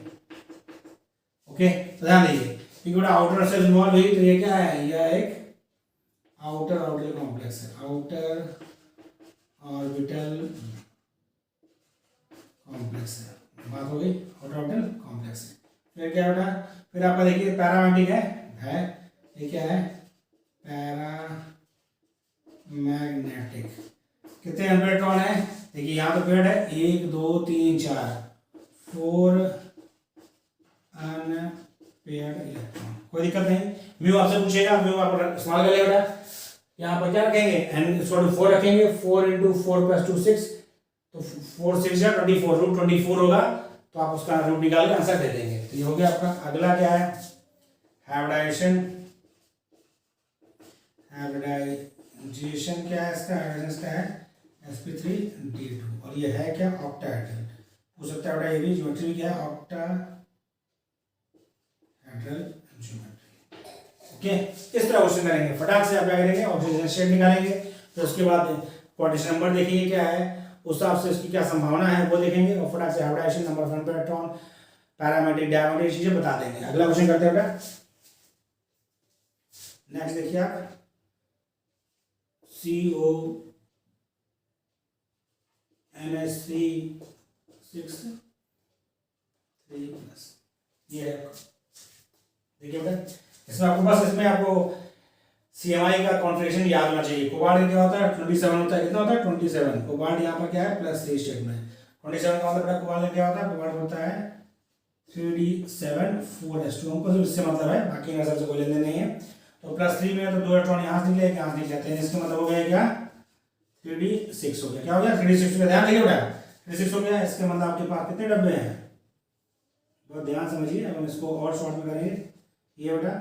A: ओके, तो ध्यान दीजिए क्योंकि आउटर से इन्वॉल्व हुई तो ये क्या है, यह एक आउटर ऑर्बिटल कॉम्प्लेक्स है, आउटर ऑर्बिटल कॉम्प्लेक्स है। बात हो गई, आउटर ऑर्बिटल कॉम्प्लेक्स है। फिर क्या बेटा, फिर आपका देखिए पैरामैग्नेटिक है, ये क्या है पैरामैग्नेटिक। कितने इलेक्ट्रॉन है, देखिए यहाँ तो पेड है 1 2 3 4 4 अनपेयर्ड इलेक्ट्रॉन, कोई दिक्कत नहीं। म्यू आपसे पूछेगा, म्यू आप इस्तेमाल कर लेगा। यहाँ पर क्या रखेंगे, n = 4 रखेंगे, 4 × 4 + 2 6, तो 4 6 या 24 √24 होगा, तो आप उसका रूट निकाल के आंसर दे देंगे। तो ये हो गया आपका। अगला क्या है, हाइब्रिडाइजेशन क्या है इसका, हाइब्रिडाइजेशन का है sp3d2 और ये है क्या ऑक्टाहेड्रल। पूछ सकता है बेटा ये भी ज्योमेट्री क्या है, ऑक्टाहेड्रल ज्योमेट्री। ओके, इस तरह क्वेश्चन करेंगे, फटाक से आप क्या करेंगे ऑक्सीजन स्टेट निकालेंगे, फिर उसके बाद क्वाड्रेटिक नंबर देखेंगे क्या है, उस हिसाब से उसकी क्या संभावना है वो देखेंगे, और फटाक से hybridization, number of electron, paramagnetic, diamagnetic चीजें बता देंगे। अगला क्वेश्चन करते हैं बेटा। नेक्स्ट देखिए आप CONH3 ये है। देखिए बेटा इसमें आपको बस CMI का कॉन्फ़िगरेशन याद होना चाहिए। कोबाल्ट क्या होता है 27 होता है, कितना होता है 27। कोबाल्ट यहाँ पर क्या है +3 स्टेट में 27 का मतलब कोबाल्ट क्या होता है, कोबाल्ट होता है 3d7 4s2। हमको तो इससे मतलब है, बाकी का सबसे कोई लेन देन नहीं है। तो +3 में है तो 2 इलेक्ट्रॉन यहाँ से निकले, यहाँ से निकल जाते हैं, इसका मतलब हो गया क्या 3d6 हो गया। क्या हो गया 3d6 का, ध्यान देखिए बेटा 3d6 हो गया। इसके मतलब आपके पास कितने डब्बे हैं, बहुत ध्यान समझिए। अब हम इसको और शॉर्ट में करेंगे, ये बेटा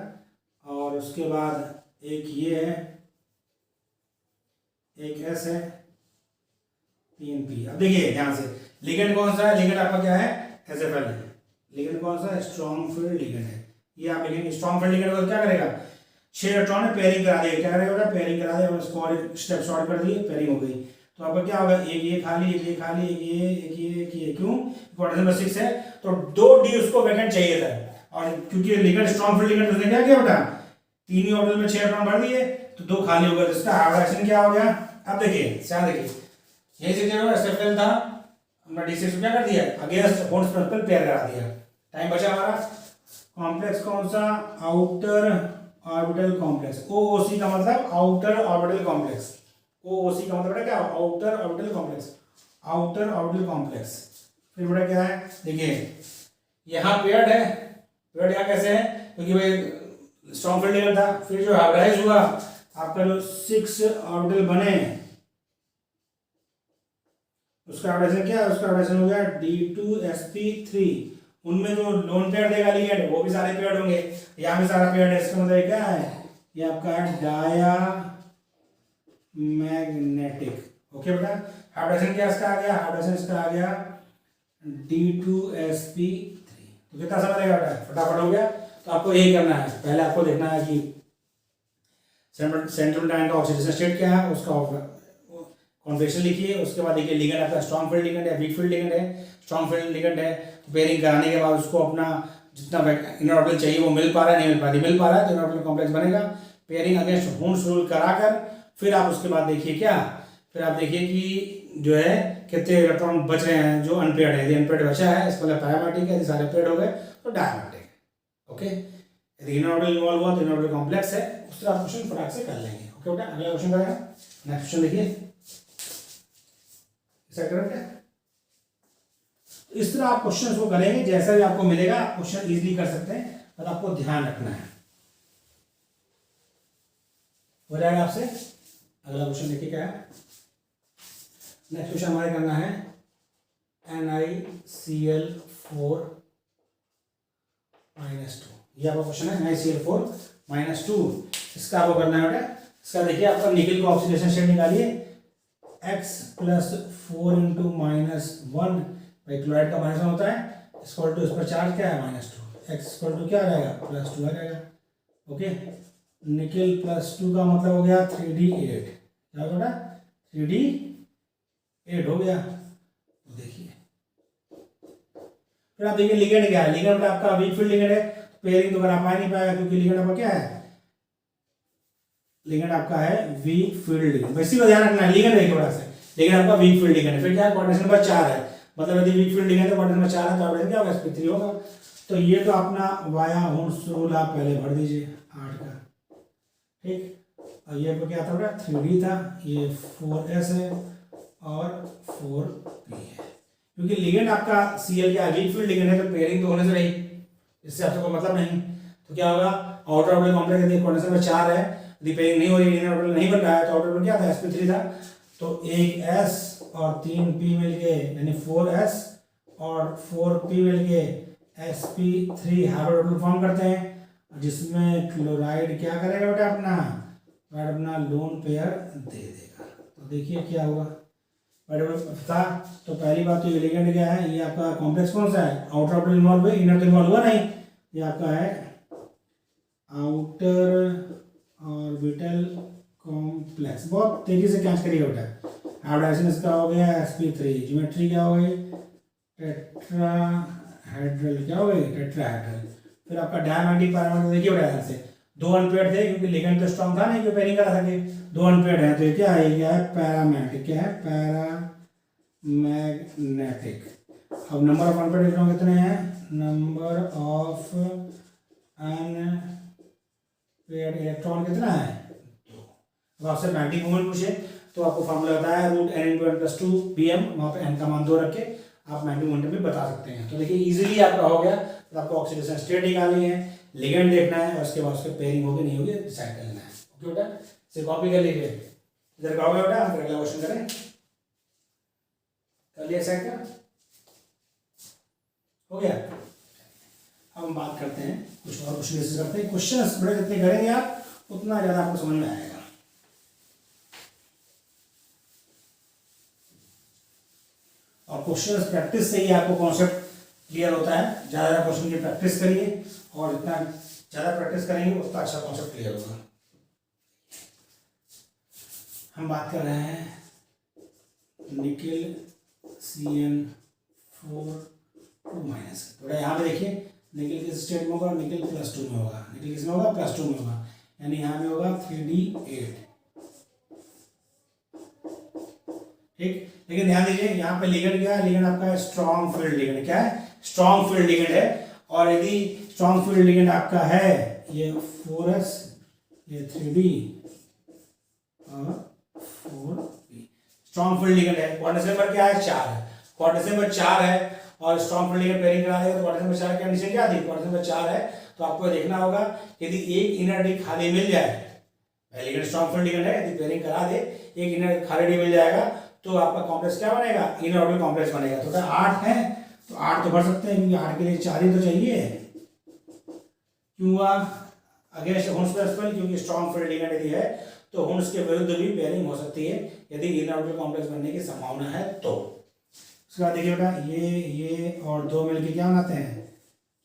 A: और उसके बाद एक ये है, एक एस है, 3p। अब देखिए ध्यान से, लिगेंड कौन सा है? लिगेंड आपका क्या है? SFL है। लिगेंड कौन सा है? स्ट्रॉन्ग फील्ड लिगेंड है। ये आप लिखेंगे स्ट्रॉन्ग फील्ड लिगेंड को क्या करेगा? 6 इलेक्ट्रॉन में पेयरिंग करा देगा। क्या करेगा? पेयरिंग करा देगा। उसको और स्टेप शॉर्ट कर दिए, पेयरिंग हो गई। तो आपका क्या होगा? एक ये खाली, एक ये खाली, एक ये, एक ये, एक ये। क्यों? क्वाड्रेंट नंबर 6 है तो 2d उसको वैकेंट चाहिए था। और क्योंकि लिगेंड स्ट्रॉन्ग फील्ड लिगेंड, उसने क्या किया बेटा? 3 ही ऑर्बिटल में 6 इलेक्ट्रॉन भर दिए तो 2 खाली हो गए। तो इसका हाइब्रिडाइजेशन क्या हो गया? अब देखिए ध्यान देखिए, यही से SFL था, हमने D6 को क्या कर दिया? अगेंस्ट बॉन्ड्स पर पेयर करा दिया। टाइम बचा हमारा। कॉम्प्लेक्स कौन सा? Outer orbital complex. OOC का मतलब आउटर ऑर्बिटल कॉम्प्लेक्स। OOC का मतलब क्या? Outer orbital complex. Outer orbital complex. फिर बेटा क्या है? देखिए यहाँ पेयर्ड है। पेयर्ड यहाँ कैसे है? क्योंकि भाई स्ट्रॉन्ग फील्ड लिगेंड था। फिर जो हाइब्रिडाइज हुआ आपका, जो 6 ऑर्बिटल बने, उसका हाइब्रिडाइजेशन क्या है? उसका हाइब्रिडाइजेशन हो गया D2sp3। उनमें जो लोन पेयर देगा लिगेंड, वो भी सारे पेयर होंगे। यहाँ भी सारा पेयर है। इसका मतलब क्या है? ये आपका है डाया मैग्नेटिक। ओके बेटा, हाइब्रिडेशन क्या इसका आ गया? हाइब्रिडेशन इसका आ गया D2sp3। तो कितना समय लगेगा बेटा? फटाफट हो गया। तो आपको यही करना है, पहले आपको देखना है कि सेंट्रल डायन का ऑक्सीडेशन स्टेट क्या है, उसका कॉन्फिगरेशन लिखिए। उसके बाद देखिए लिगेंड आपका स्ट्रॉन्ग फील्ड लिगेंड है, वीक फील्ड लिगेंड है। स्ट्रॉन्ग फील्ड लिगेंड है तो पेयरिंग कराने के बाद उसको अपना जितना इनर ऑर्बिटल चाहिए वो मिल पा रहा है, नहीं मिल पा रहा है, मिल पा रहा है तो इनर ऑर्बिटल कॉम्प्लेक्स बनेगा। पेयरिंग अगेंस्ट हुंस रूल कराकर फिर आप उसके बाद देखिए क्या, फिर आप देखिए कि जो है कितने इलेक्ट्रॉन बच रहे हैं जो अनपेयर्ड है। यदि अनपेयर्ड बचा है इसका मतलब पैरामेट्रिक है, यदि सारे पेयर्ड हो गए तो डायमेट्रिक है। ओके, यदि इनर ऑर्बिटल इन्वॉल्व हुआ तो इनर ऑर्बिटल कॉम्प्लेक्स है। उस तरह क्वेश्चन फटाक से कर लेंगे। ओके बेटा, अगला क्वेश्चन करेगा। नेक्स्ट क्वेश्चन देखिए, करेक्ट है। इस तरह आप क्वेश्चन को करेंगे, जैसा भी आपको मिलेगा आप क्वेश्चन इजीली कर सकते हैं, पर आपको ध्यान रखना है। हो जाएगा आपसे। अगला क्वेश्चन देखिए क्या है। नेक्स्ट क्वेश्चन हमारे करना है NiCl4 -2। ये आपका क्वेश्चन है NiCl4 -2। इसका आपको करना है बेटा। इसका देखिए आपका निकल का ऑक्सीडेशन स्टेट निकालिए। x + 4 × -1 भाई क्लोराइड का -1 होता है, इक्वल टू इस पर चार्ज क्या है? -2। x इक्वल टू क्या आ जाएगा? +2 आ जाएगा। ओके, निकल +2 का मतलब हो गया 3d8। क्या होगा बेटा? 3d8 हो गया। तो देखिए फिर आप देखिए लिगेंड क्या है। लिगेंड आपका वीक फील्ड लिगेंड है, पेयरिंग तो करा पा नहीं पाएगा क्योंकि लिगेंड आपका क्या है? लिगेंड आपका है वीक फील्ड लिगेंड। इसी को ध्यान रखना है, लिगेंड देखिए थोड़ा सा, लेकिन आपका वीक फील्ड लिगेंड है। फिर क्या है? क्वाड्रेशन नंबर 4 है, मतलब यदि वीक फील्ड लिगेंड है क्वाड्रेशन नंबर 4 है तो हाइब्रिडेशन क्या होगा? sp3 होगा। तो ये तो अपना वाया हुंस रूल आप पहले भर दीजिए 8 का, ठीक। और ये आपको क्या था बेटा? 3d था, ये 4s है और 4p है। क्योंकि लिगेंड आपका Cl क्या है? वीक फील्ड लिगेंड है तो पेयरिंग तो होने से रही, इससे आपको कोई मतलब नहीं। तो क्या होगा? आउटर ऑर्बिटल कॉम्प्लेक्स यदि क्वाड्रेशन नंबर 4 है, यदि पेयरिंग नहीं हो रही, इनर ऑर्बिटल नहीं बन रहा है, तो आउटर ऑर्बिटल क्या था? sp3 था। तो एक s और 3p मिलके यानी 4s और 4p मिलके sp3 हाइब्रिड ऑर्बिटल फॉर्म करते हैं, जिसमें क्लोराइड क्या करेगा बेटा? अपना लोन पेयर दे देगा। तो देखिए क्या होगा था। तो पहली बात तो ये लिगेंड क्या है? ये आपका कॉम्प्लेक्स कौन सा है? आउटर ऑर्बिटल इन्वॉल्व है, इनर तो इन्वॉल्व हुआ नहीं। ये आपका है आउटर ऑर्बिटल कॉम्प्लेक्स। बहुत तेजी से कैच करिए बेटा। हाइब्रिडाइजेशन इसका हो गया sp3। ज्योमेट्री क्या हो गई? टेट्राहेड्रल। क्या हो गई? टेट्राहेड्रल। फिर आपका डायमेट्रिक पैरामीटर देखिए बेटा, यहाँ से 2 अनपेयर्ड थे क्योंकि लिगेंड तो स्ट्रॉन्ग था नहीं, क्यों पेयरिंग करा सके। 2 अनपेयर्ड है तो ये क्या है? क्या है? पैरामैग्नेटिक। क्या है? पैरामैग्नेटिक। अब नंबर ऑफ अनपेयर्ड इलेक्ट्रॉन कितने हैं? नंबर ऑफ अनपेयर्ड इलेक्ट्रॉन कितना है? 2। अब आपसे मैग्नेटिक मोमेंट पूछे तो आपको फॉर्मूला बताया √n × 2 pm, वहाँ पे n का मान 2 रख के आप मैग्नेटिक मोमेंटम भी बता सकते हैं। तो देखिए इजीली आपका हो गया। तो आपको ऑक्सीडेशन स्टेट निकालनी है, लिगेंड देखना है और उसके बाद उसके पेयरिंग होगी नहीं होगी डिसाइड कर लेना है। ओके बेटा, इसे कॉपी कर लीजिए। इधर का हो गया बेटा, फिर अगला क्वेश्चन करें। कर लिया साइड का? हो गया। अब हम बात करते हैं कुछ और क्वेश्चन डिस्कस करते हैं। क्वेश्चन बड़े जितने करेंगे आप उतना ज़्यादा आपको समझ में आएगा। और क्वेश्चन प्रैक्टिस से ही आपको कॉन्सेप्ट क्लियर होता है। ज़्यादा क्वेश्चन की प्रैक्टिस करिए और जितना ज़्यादा प्रैक्टिस करेंगे उतना अच्छा कॉन्सेप्ट क्लियर होगा। हम बात कर रहे हैं निकेल CN4 2- थोड़ा यहाँ पे देखिए, निकेल किस स्टेट में होगा, निकेल +2 में होगा। निकेल किस में होगा, +2 में होगा, यानी यहाँ में होगा 3D8। ठीक, लेकिन ध्यान दीजिए यहाँ पे लिगेंड क्या है, लिगेंड आपका स्ट्रॉन्ग फील्ड लिगेंड। क्या है, स्ट्रॉन्ग फील्ड लिगेंड है। और यदि स्ट्रॉन्ग फील्ड लिगेंड आपका है ये 4s, ये 3D और 4p, स्ट्रॉन्ग फील्ड लिगेंड है। क्वाड्रेंट नंबर क्या है, 4 है। क्वाड्रेंट नंबर 4 है और स्ट्रॉन्ग फील्ड लिगेंड पेयरिंग करा देगा तो क्वाड्रेंट नंबर 4 की कंडीशन क्या थी, क्वाड्रेंट नंबर 4 है तो आपको देखना होगा यदि एक इनर डी खाली मिल जाए, लिगेंड स्ट्रॉन्ग फील्ड लिगेंड है, यदि पेयरिंग करा दे, एक इनर खाली डी मिल जाएगा तो आपका कॉम्प्लेक्स क्या बनेगा, इनर ऑर्बिटल कॉम्प्लेक्स बनेगा। तो अगर 8 है तो 8 तो भर सकते हैं क्योंकि 8 के लिए 4 ही तो चाहिए। क्यों हुआ, अगेंस्ट हुंस प्रिंसिपल, क्योंकि स्ट्रॉन्ग फील्ड लिगेंड यदि है तो हुंस के विरुद्ध भी पेयरिंग हो सकती है यदि इनर ऑर्बिटल कॉम्प्लेक्स बनने की संभावना है तो। उसके बाद देखिए बेटा, ये और 2 मिलके क्या बनाते हैं,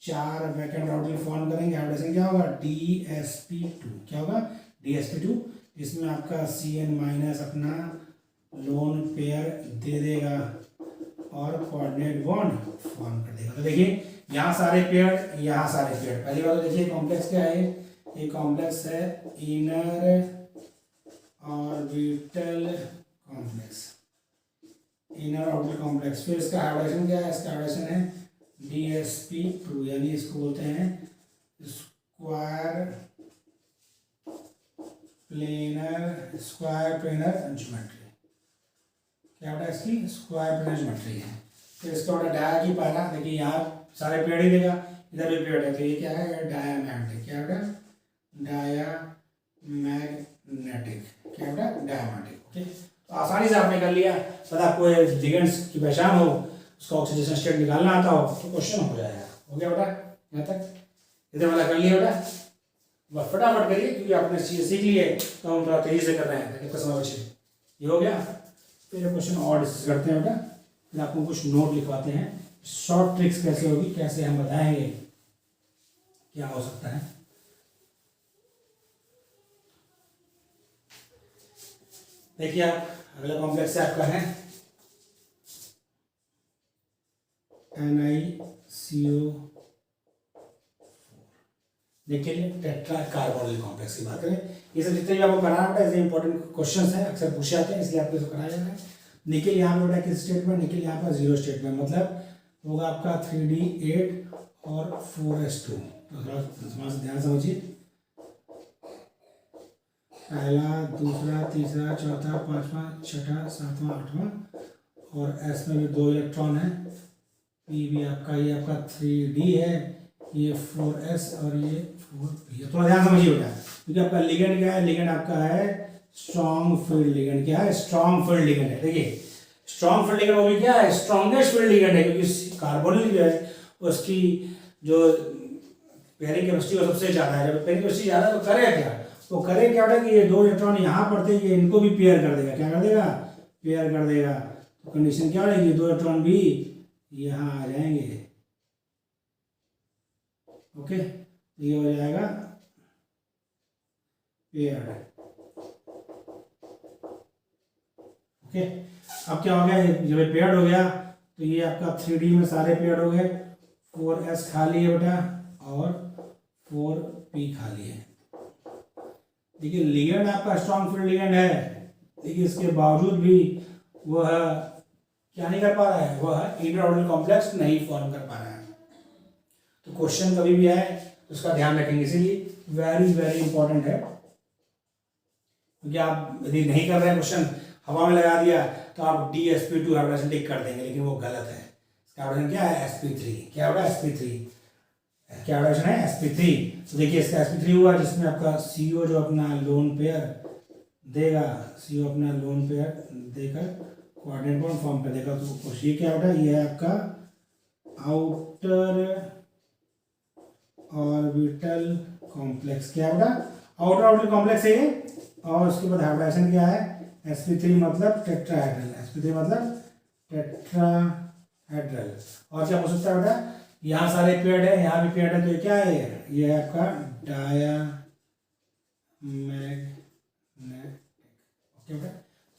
A: 4 वैकेंट ऑर्बिटल फॉर्म करेंगे। हाइड्रोजन क्या होगा, DsP2। क्या होगा, DsP2। इसमें आपका Cn- अपना लोन पेयर दे देगा और कोऑर्डिनेट बॉन्ड फॉर्म कर देगा। तो देखिए यहाँ सारे पेयर, यहाँ सारे पेयर। पहली बात तो देखिए कॉम्प्लेक्स क्या है, ये कॉम्प्लेक्स है inner orbital complex, inner orbital complex. फिर इसका हाइड्रोजन क्या है, इसका हाइड्रोजन है DsP2, यानी इसको बोलते हैं स्क्वायर प्लेनर ज्योमेट्री। क्या होता है, इसकी स्क्वायर प्लेनर ज्योमेट्री है। फिर इसका होता है डाया की पैरा। देखिए यहाँ सारे पेड़ ही देगा, इधर भी पेड़ है तो ये क्या है, डायामैग्नेटिक। क्या होगा, डायामैग्नेटिक। क्या होगा, डायामैग्नेटिक। ओके, तो आसानी से आपने कर लिया। पता आपको लिगेंड्स की पहचान हो, उसका ऑक्सीडेशन स्टेट निकालना आता हो तो क्वेश्चन हो जाएगा। हो गया बेटा, यहाँ तक इधर वाला कर लिया बेटा, बस फटाफट करिए क्योंकि आपने चीज़ सीख ली है तो हम थोड़ा तेजी से कर रहे हैं कितना समय बचे। ये हो गया। फिर क्वेश्चन और डिस्कस करते हैं बेटा, फिर आपको कुछ नोट लिखवाते हैं, शॉर्ट ट्रिक्स कैसे होगी, कैसे हम बताएंगे क्या हो सकता है। देखिए आप अगला कॉम्प्लेक्स आपका है NiCO। देखिए टेट्रा कार्बोनिल कॉम्प्लेक्स की बात करें, ये सब जितने भी आपको कराना पड़ता है ऐसे इंपॉर्टेंट क्वेश्चंस हैं, अक्सर पूछे जाते हैं इसलिए आपको इसको कराया जाता है। निकेल यहाँ पे बेटा किस स्टेट में, निकेल यहाँ पर 0 स्टेट में, मतलब होगा आपका 3D8 और 4s2। तो थोड़ा ध्यान समझिए, पहला, दूसरा, तीसरा, चौथा, पांचवा, छठा, सातवां, आठवां, और एस में भी 2 इलेक्ट्रॉन है। पी भी आपका, ये आपका 3D है, ये 4s और ये 4p। थोड़ा ध्यान समझिए बेटा, क्योंकि आपका लिगेंड क्या है, लिगेंड आपका है स्ट्रॉन्ग फील्ड लिगेंड। क्या है, स्ट्रॉन्ग फील्ड लिगेंड है। देखिए स्ट्रॉन्ग फील्ड लिगेंड वो भी क्या है, स्ट्रॉन्गेस्ट फील्ड लिगेंड है, क्योंकि कार्बोनिल जो है उसकी जो पेयरिंग केमिस्ट्री वो सबसे ज़्यादा है। जब पेयरिंग केमिस्ट्री ज़्यादा तो करे क्या, तो करे क्या बेटा कि ये 2 इलेक्ट्रॉन यहाँ पड़ते हैं, ये इनको भी पेयर कर देगा। क्या कर देगा, पेयर कर देगा। तो कंडीशन क्या रहेगी, 2 इलेक्ट्रॉन भी यहाँ आ जाएंगे। ओके, ये हो जाएगा पेयर। ओके, अब क्या हो गया, जब ये पेयर्ड हो गया तो ये आपका 3D में सारे पेयर्ड हो गए। 4s खाली है बेटा और 4p खाली है। देखिए लिगेंड आपका स्ट्रॉन्ग फील्ड लिगेंड है, लेकिन इसके बावजूद भी वह क्या नहीं कर पा रहा है, वह इनर ऑर्बिटल कॉम्प्लेक्स नहीं फॉर्म कर पा रहा है। तो क्वेश्चन कभी भी आए तो उसका ध्यान रखेंगे, इसीलिए वेरी वेरी इंपॉर्टेंट है। क्योंकि आप यदि नहीं कर रहे हैं, क्वेश्चन हवा में लगा दिया तो आप DsP2 हाइड्रोजन टिक कर देंगे, लेकिन वो गलत है। इसका हाइड्रोजन क्या है, sp3। क्या होगा, sp3। क्या हाइड्रोजन है, sp3। तो देखिए इसका sp3 हुआ, जिसमें आपका CO जो अपना लोन पेयर देगा, CO अपना लोन पेयर देकर कोऑर्डिनेट बॉन्ड फॉर्म कर देगा। तो ये क्या होगा, ये है आपका आउटर ऑर्बिटल कॉम्प्लेक्स। क्या होगा? आउटर ऑर्बिटल कॉम्प्लेक्स है ये, और उसके बाद हाइब्रिडाइजेशन क्या है? sp3 मतलब टेट्राहेड्रल, sp3 मतलब टेट्राहेड्रल। और क्या हो सकता है बेटा? यहाँ सारे पेड़ है, यहाँ भी पेड़ है, तो ये क्या है? ये है आपका डायामैग्नेटिक। ओके बेटा,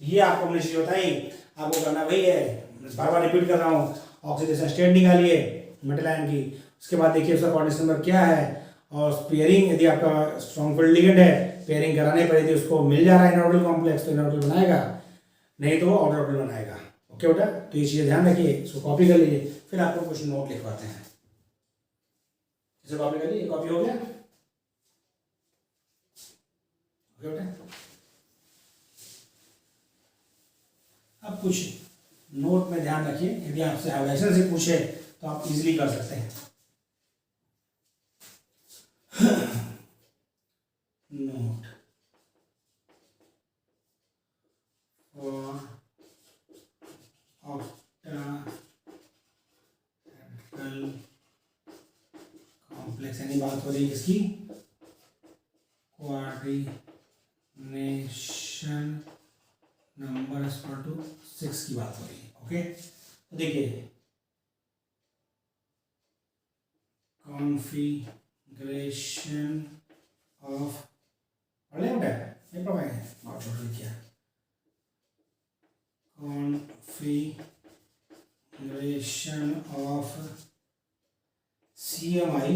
A: ये आपको हमने चीज बताई, आपको करना वही है, बार बार रिपीट कर रहा हूँ। ऑक्सीडेशन स्टेट निकालिए मेटल आयन की, उसके बाद देखिए उसका कोऑर्डिनेशन नंबर क्या है, और पेयरिंग यदि आपका स्ट्रॉन्ग फील्ड लिगेंड है, पेयरिंग कराने पर यदि उसको मिल जा रहा है इनऑर्बिटल कॉम्प्लेक्स, तो इनऑर्बिटल बनाएगा, नहीं तो आउटर ऑर्बिटल बनाएगा। ओके बेटा, तो ये चीज़ें ध्यान रखिए, इसको कॉपी कर लीजिए, फिर आपको कुछ नोट लिखवाते हैं। इसे कॉपी कर लीजिए, कॉपी हो गया? ओके बेटा, अब कुछ नोट में ध्यान रखिए, यदि आपसे हाइब्रिडाइजेशन से पूछे तो आप इजीली कर सकते हैं। नोट और ऑक्टाहेड्रल कॉम्प्लेक्स, यानी बात हो रही है किसकी? कोऑर्डिनेशन नंबर इक्वल टू 6 की बात हो रही है। ओके, तो देखिए कॉन्फ़िगरेशन ऑफ, पढ़े बेटा ये पढ़ाए हैं और टोटल क्या? कॉन्फ़िगरेशन ऑफ CMI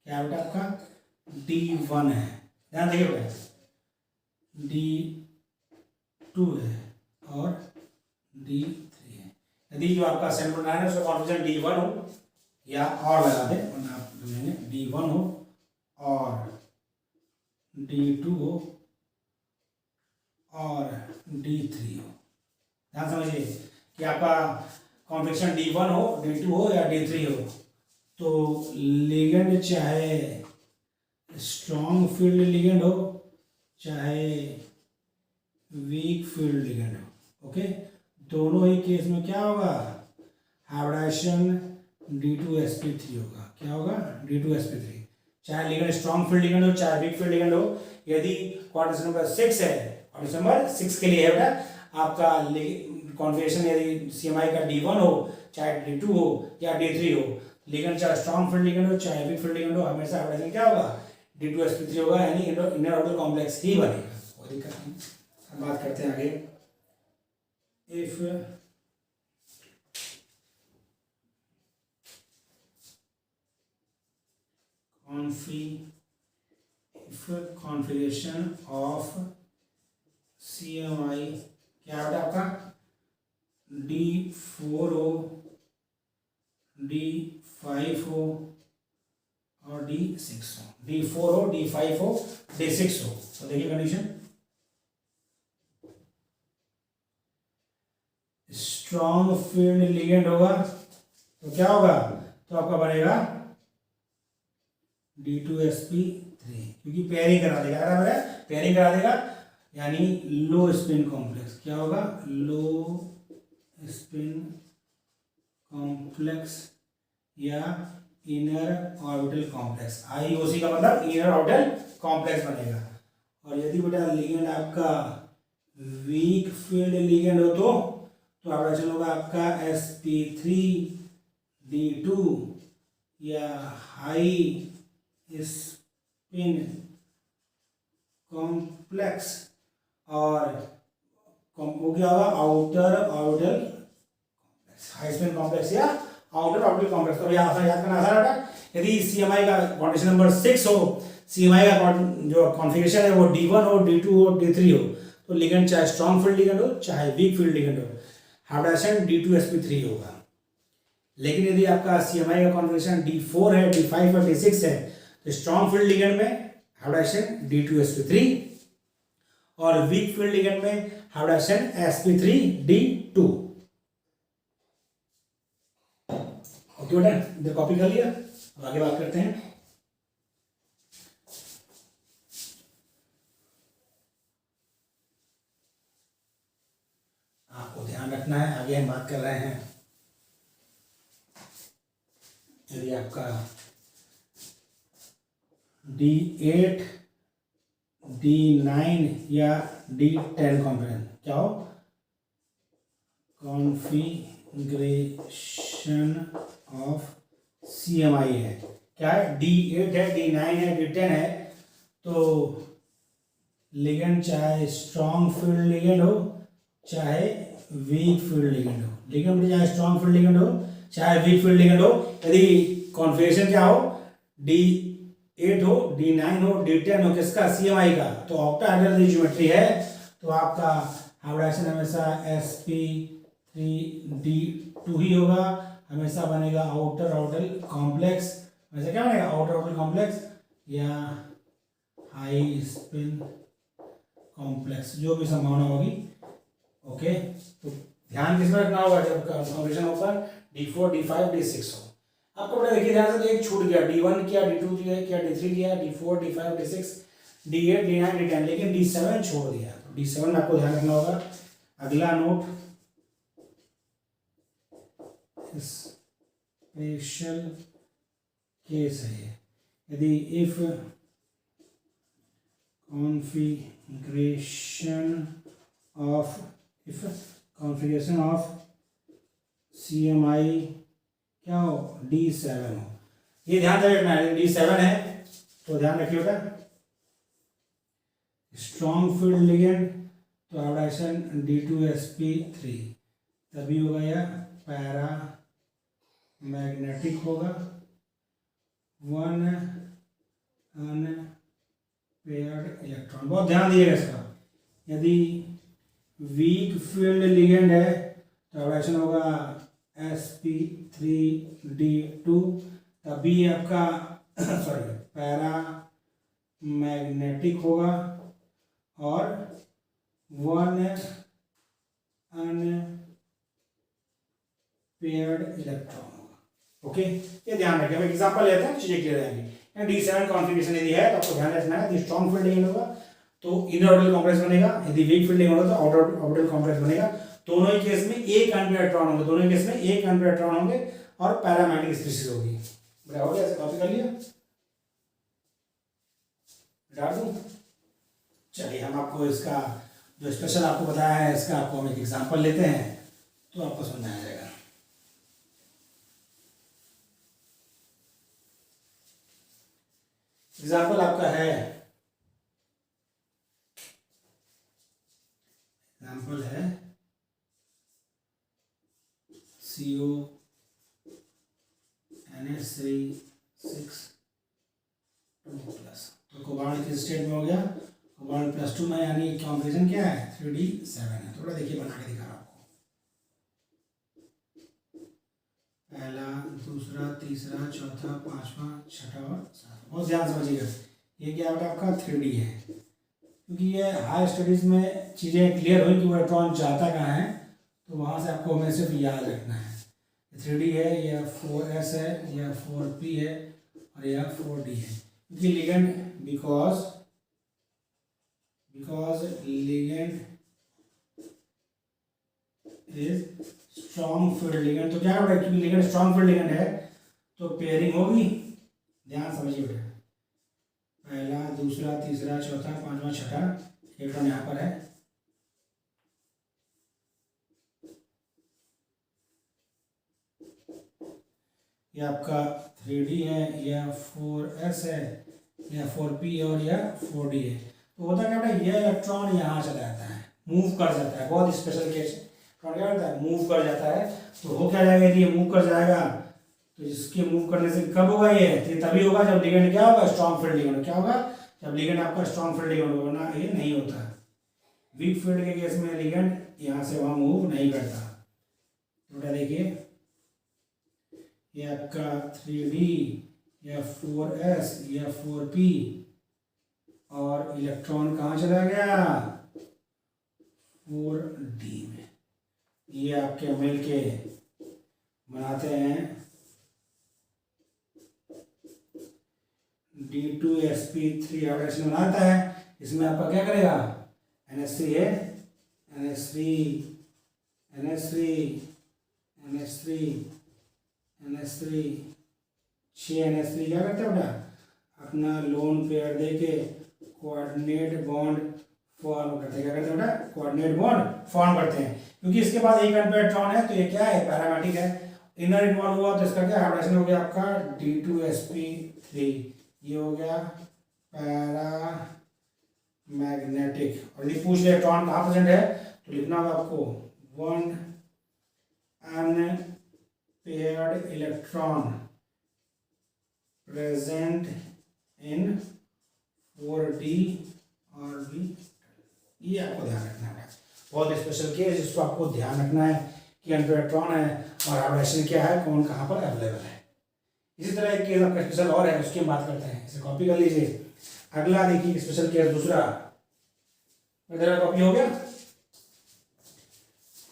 A: क्या बेटा? आपका D1 है, ध्यान देखिए बेटा, D2 है और D3 है। यदि जो आपका सेंटर बनाया है उसका कॉन्फ़िगरेशन D1 हो, या और लगा दे, वरना आप लेंगे D1 हो और D2 हो और D3 हो। ध्यान समझिए कि आपका कॉन्फ़िगरेशन D1 हो, D2 हो या D3 हो, तो लिगेंड चाहे स्ट्रॉन्ग फील्ड लिगेंड हो चाहे वीक फील्ड लिगेंड हो, ओके, दोनों ही केस में क्या होगा? हाइब्रिडाइजेशन D2sp3 होगा। क्या होगा? D2sp3, चाहे लिगेंड स्ट्रॉन्ग फील्ड लिगेंड हो चाहे वीक फील्ड लिगेंड हो। यदि कोऑर्डिनेशन नंबर 6 है, कोऑर्डिनेशन नंबर 6 के लिए है बेटा आपका कॉन्फ़िगरेशन, यदि CMI का D1 हो चाहे D2 हो या D3 हो, लिगेंड चाहे स्ट्रॉन्ग फील्ड लिगेंड हो चाहे वीक फील्ड लिगेंड हो, हमेशा हाइब्रिडाइजेशन क्या होगा? D2sp3 होगा, यानी इनर ऑर्बिटल कॉम्प्लेक्स ही बनेगा, कोई दिक्कत नहीं। अब बात करते हैं आगे। इफ configuration of CMI क्या है आपका? D4 हो, D5 हो और D6 हो, D4 हो, D5 हो, D6 हो, तो देखिए कंडीशन, स्ट्रॉन्ग फील्ड लिगेंड होगा तो क्या होगा? तो आपका बनेगा D2sp3, क्योंकि पेयरिंग करा देगा, पेयरिंग करा देगा, यानी लो स्पिन कॉम्प्लेक्स। क्या होगा? लो स्पिन कॉम्प्लेक्स या इनर ऑर्बिटल कॉम्प्लेक्स। IOC का मतलब इनर ऑर्बिटल कॉम्प्लेक्स बनेगा। और यदि बेटा लिगेंड आपका वीक फील्ड लिगेंड हो तो हाइब्रिडेशन होगा आपका sp3D2 या हाई स्पिन कॉम्प्लेक्स, और वो क्या होगा? Outer orbital complex, high spin complex या आउटर ऑर्बिटल कॉम्प्लेक्स। तो याद करना आसान बेटा, यदि CMI का कॉन्फ़िगरेशन नंबर 6 हो, CMI का जो कॉन्फ़िगरेशन है वो D1 हो, D2 हो, D3 हो, तो लिगेंड चाहे स्ट्रॉन्ग फील्ड लिगेंड हो चाहे वीक फील्ड लिगेंड हो, हाइब्रिडेशन D2sp3 होगा। लेकिन यदि आपका CMI का कॉन्फ़िगरेशन D4 है, D5 और D6 है, तो स्ट्रॉन्ग फील्ड लिगेंड में हाइब्रिडेशन D2sp3 और वीक फील्ड लिगेंड में हाइब्रिडेशन sp3D2। ओके बेटा, इधर कॉपी कर लिया, अब आगे बात करते हैं। आपको ध्यान रखना है, आगे हम बात कर रहे हैं, यदि आपका D8 D9 या D10 कॉन्फ़िगरेशन क्या हो, कॉन्फ़िगरेशन ऑफ CMI है, क्या है, D8 है, D9 है, D10 है। तो लिगेंड चाहे स्ट्रॉन्ग फील्ड लिगेंड हो चाहे वीक फील्ड लिगेंड हो, लिगेंड चाहे स्ट्रॉन्ग फील्ड लिगेंड हो चाहे वीक फील्ड लिगेंड हो, यदि कॉन्फ़िगरेशन क्या हो, D8 हो, D9 हो, D10 हो, किसका, CMI का, तो ऑक्टाहेड्रल ज्योमेट्री है, तो आपका हाइब्रिडाइजेशन हमेशा sp3d2 ही होगा, हमेशा बनेगा आउटर ऑर्बिटल कॉम्प्लेक्स, वैसे क्या बनेगा, आउटर ऑर्बिटल कॉम्प्लेक्स या हाई स्पिन कॉम्प्लेक्स, जो भी संभावना होगी। ओके, तो ध्यान किस पर रखना होगा जब कॉन्फ़िगरेशन ऊपर D4 D5 D6 हो। आपको बड़ा देखिए ध्यान से, एक छूट गया, D1 किया, D2 किया, D3 किया, D4 D5 D6 D8 D9 D10, लेकिन D7 छोड़ दिया, तो D7 में आपको ध्यान रखना होगा। अगला नोट, स्पेशल केस है, यदि इफ कॉन्फ़िगरेशन ऑफ CMI क्या हो, D7 हो, ये ध्यान से रखना है, D7 है तो ध्यान रखिएगा, स्ट्रॉन्ग फील्ड लिगेंड, तो हाइब्रिडाइजेशन D2sp3 तभी होगा, या पैरा मैग्नेटिक होगा, वन अनपेयर्ड इलेक्ट्रॉन, बहुत ध्यान दिएगा इसका। यदि वीक फील्ड लिगेंड है तो हाइब्रिडाइजेशन होगा sp3d2, तभी आपका सॉरी पैरा मैग्नेटिक होगा और वन अनपेयर्ड इलेक्ट्रॉन होगा। ओके, ये ध्यान रखें, हम एग्जांपल लेते हैं, चीजें क्लियर रहेंगी। D7 कॉन्फ़िगरेशन यदि है तो आपको ध्यान रखना है, यदि स्ट्रॉन्ग फील्ड लिगेंड होगा तो इनर ऑर्बिटल कॉम्प्लेक्स बनेगा, यदि वीक फील्ड लिगेंड होगा तो आउटर ऑर्बिटल कॉम्प्लेक्स बनेगा। दोनों ही केस में एक अनपेयर्ड इलेक्ट्रॉन होंगे, दोनों ही केस में एक अनपेयर्ड इलेक्ट्रॉन होंगे और पैरामैग्नेटिक स्पीशीज होगी। बड़ा हो गया, ऐसे कॉपी कर लिया, डाल दूं। चलिए हम आपको इसका जो स्पेशल आपको बताया है, इसका आपको हम एक एग्जांपल लेते हैं तो आपको समझ आ जाएगा। एग्जांपल आपका है, एग्जांपल है CONH3 6 तो कोबाल्ट किस स्टेट में हो गया, कोबाल्ट +2 में, यानी कॉन्फ़िगरेशन क्या है, 3d7 है। थोड़ा देखिए बना के दिखा रहा हूं आपको, पहला, दूसरा, तीसरा, चौथा, पांचवा, छठा और सातवां, बहुत ध्यान समझिएगा। ये क्या बेटा आपका 3d है, क्योंकि ये हाई स्टडीज़ में चीज़ें क्लियर हुई कि वो इलेक्ट्रॉन जाता कहाँ है, तो वहाँ से आपको हमें सिर्फ याद रखना है। 3d है, यह 4s है, यह 4p है और यह 4d है, क्योंकि ligand because ligand is strong field ligand, तो क्या होगा, क्योंकि लिगेंड स्ट्रॉन्ग फील्ड लिगेंड है तो पेयरिंग होगी। ध्यान समझिए बेटा, पहला, दूसरा, तीसरा, चौथा, पांचवा, छठा इलेक्ट्रॉन यहाँ पर है, यह आपका 3d है, यह 4s है, यह 4p है और यह 4d है। तो होता क्या बेटा, यह इलेक्ट्रॉन यहाँ चला जाता है, मूव कर जाता है, बहुत स्पेशल केस है, क्या होता है, मूव कर जाता है। तो हो क्या जाएगा, यदि ये मूव कर जाएगा तो इसके मूव करने से कब होगा, ये तभी होगा जब लिगेंड क्या होगा, स्ट्रॉन्ग फील्ड लिगेंड, क्या होगा, जब लिगेंड आपका स्ट्रॉन्ग फील्ड लिगेंड होगा, ना ये नहीं होता। वीक फील्ड के केस में लिगेंड यहाँ से वहाँ मूव नहीं करता। तो देखिए ये आपका 3d, या 4s, या 4p और इलेक्ट्रॉन कहाँ चला गया, 4d में। ये आपके मिलके बनाते हैं D2sp3 हाइब्रिडेशन बनाता है। इसमें आपका क्या करेगा, NH3 है, NH3 NH3 NH3 6 NH3 क्या करते हैं बेटा, अपना लोन पेयर दे के कोऑर्डिनेट बॉन्ड फॉर्म करते हैं। क्या करते हैं बेटा? कोऑर्डिनेट बॉन्ड फॉर्म करते हैं, क्योंकि इसके बाद एक अनपेयर्ड इलेक्ट्रॉन है तो ये क्या है? पैरामेटिक है। इनर इन्वॉल्व हुआ तो इसका क्या हाइब्रिडेशन हो गया आपका D2sp3, ये हो गया पैरा मैग्नेटिक। और ये पूछ ले इलेक्ट्रॉन कहाँ प्रेजेंट है तो लिखना होगा आपको 1 unpaired electron present in 4d orbital. ये आपको ध्यान रखना है, बहुत स्पेशल केस जिसको आपको ध्यान रखना है कि अनपेयर्ड इलेक्ट्रॉन है और हाइब्रिडेशन क्या है, कौन कहाँ पर अवेलेबल है। इसी तरह एक केस आपका स्पेशल और है, उसकी हम बात करते हैं, इसे कॉपी कर लीजिए। अगला देखिए स्पेशल केस दूसरा, इधर कॉपी हो गया।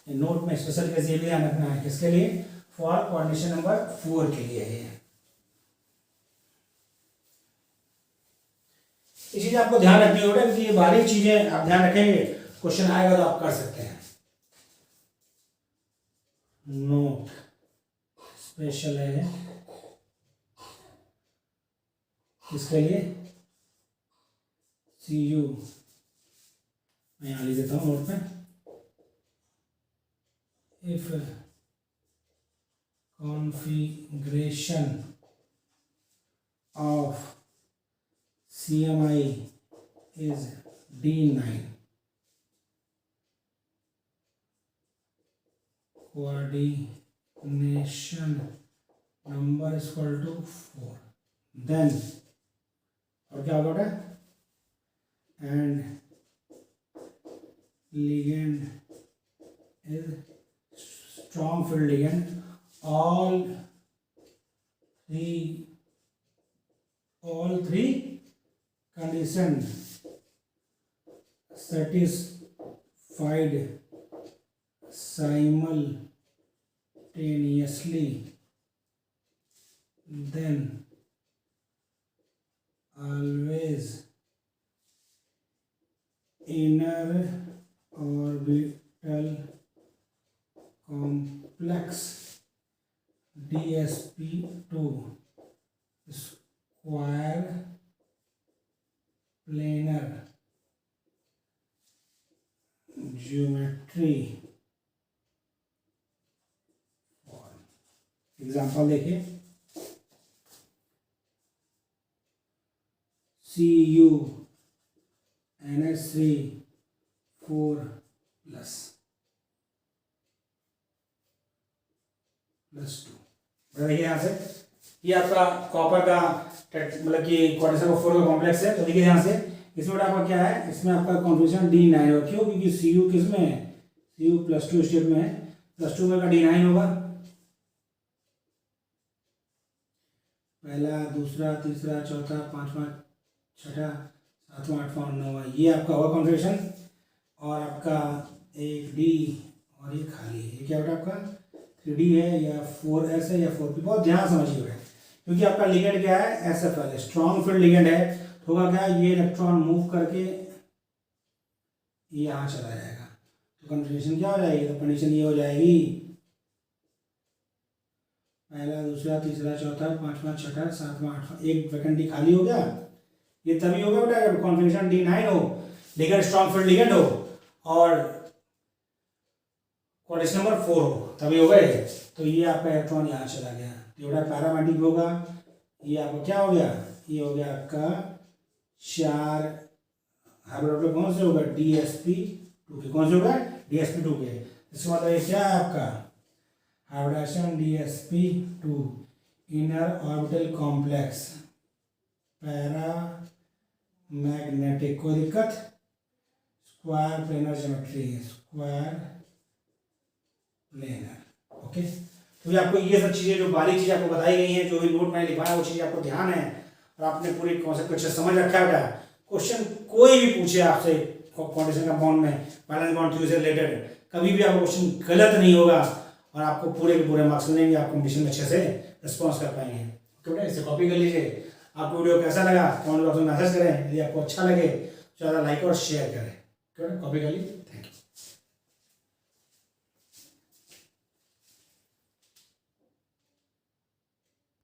A: नोट में स्पेशल केस ये भी ध्यान रखना है, किसके लिए? फॉर कंडीशन नंबर 4 के लिए है। ये चीज आपको ध्यान रखनी होगा, क्योंकि ये बारीक चीजें आप ध्यान रखेंगे, क्वेश्चन आएगा तो आप कर सकते हैं। नोट स्पेशल है इसके लिए CU, मैं यहाँ लिख देता हूँ नोट में, if configuration of CMI is D9, coordination number is equal to 4, then और क्या होगा? and ligand is strong field ligand, all three condition satisfied simultaneously, then always inner orbital complex DsP2 square planar geometry form। Example देखिए, CuNH3 4+2। देखिए यहाँ से ये आपका copper का मतलब कि क्वाड्रेचर ऑफ 4 का कॉम्प्लेक्स है। तो देखिए यहाँ से इसमें आपका क्या है, इसमें आपका कॉन्फिगरेशन D9 होगा। क्यों? क्योंकि CU किस में है? CU+2 स्टेट में है, +2 में का D9 होगा। पहला, दूसरा, तीसरा, चौथा, पांचवा, छठा, सातवां, आठवां और नौवां, ये आपका होगा कॉन्फिगरेशन। और आपका एक D और ये खाली है, ये क्या होगा आपका 3D है या 4S है या 4P। बहुत ध्यान समझिएगा, क्योंकि आपका लिगेंड क्या है? SFL, स्ट्रॉन्ग फील्ड लिगेंड है। तो होगा क्या, ये इलेक्ट्रॉन मूव करके यहाँ चला जाएगा, तो कॉन्फिगरेशन क्या हो जाएगी? तो कंडीशन ये हो जाएगी, पहला, दूसरा, तीसरा, चौथा, पांचवा, छठा, सातवां, आठवां, एक वैकेंटी खाली हो गया। ये तभी होगा बेटा जब कॉन्फिगरेशन D9 हो, लिगेंड स्ट्रॉन्ग फील्ड लिगेंड हो और कोऑर्डिनेशन नंबर 4 हो, तभी होगा ये। तो ये आपका इलेक्ट्रॉन यहाँ चला गया, तो ये पैरामेटिक होगा। ये आपका क्या हो गया? ये हो गया आपका 4 हाइब्रिड कौन से होगा? DsP2 के। कौन से होगा? DsP2 के। इसका मतलब ये क्या है आपका hybridization DsP2 inner orbital complex paramagnetic. कोई दिक्कत? Square planar geometry, square planar. Okay, तो ये आपको ये सब चीज़ें जो बारीक चीज़ें आपको बताई गई हैं, जो भी नोट में लिखा है वो चीज़ें आपको ध्यान है और आपने पूरी कॉन्सेप्ट अच्छे समझ रखा है। क्वेश्चन कोई भी पूछे आपसे कॉन्डिशन कंपाउंड में बैलेंस बॉन्ड थ्योरी से रिलेटेड, कभी भी आपका क्वेश्चन गलत नहीं होगा और आपको पूरे के पूरे मार्क्स मिलेंगे, आप कंपटीशन में अच्छे से रिस्पॉन्स कर पाएंगे। ओके बेटा, इसे कॉपी कर लीजिए। आपको वीडियो कैसा लगा कमेंट बॉक्स में मैसेज करें, यदि आपको अच्छा लगे तो ज़्यादा लाइक और शेयर करें। कॉपी कर लीजिए।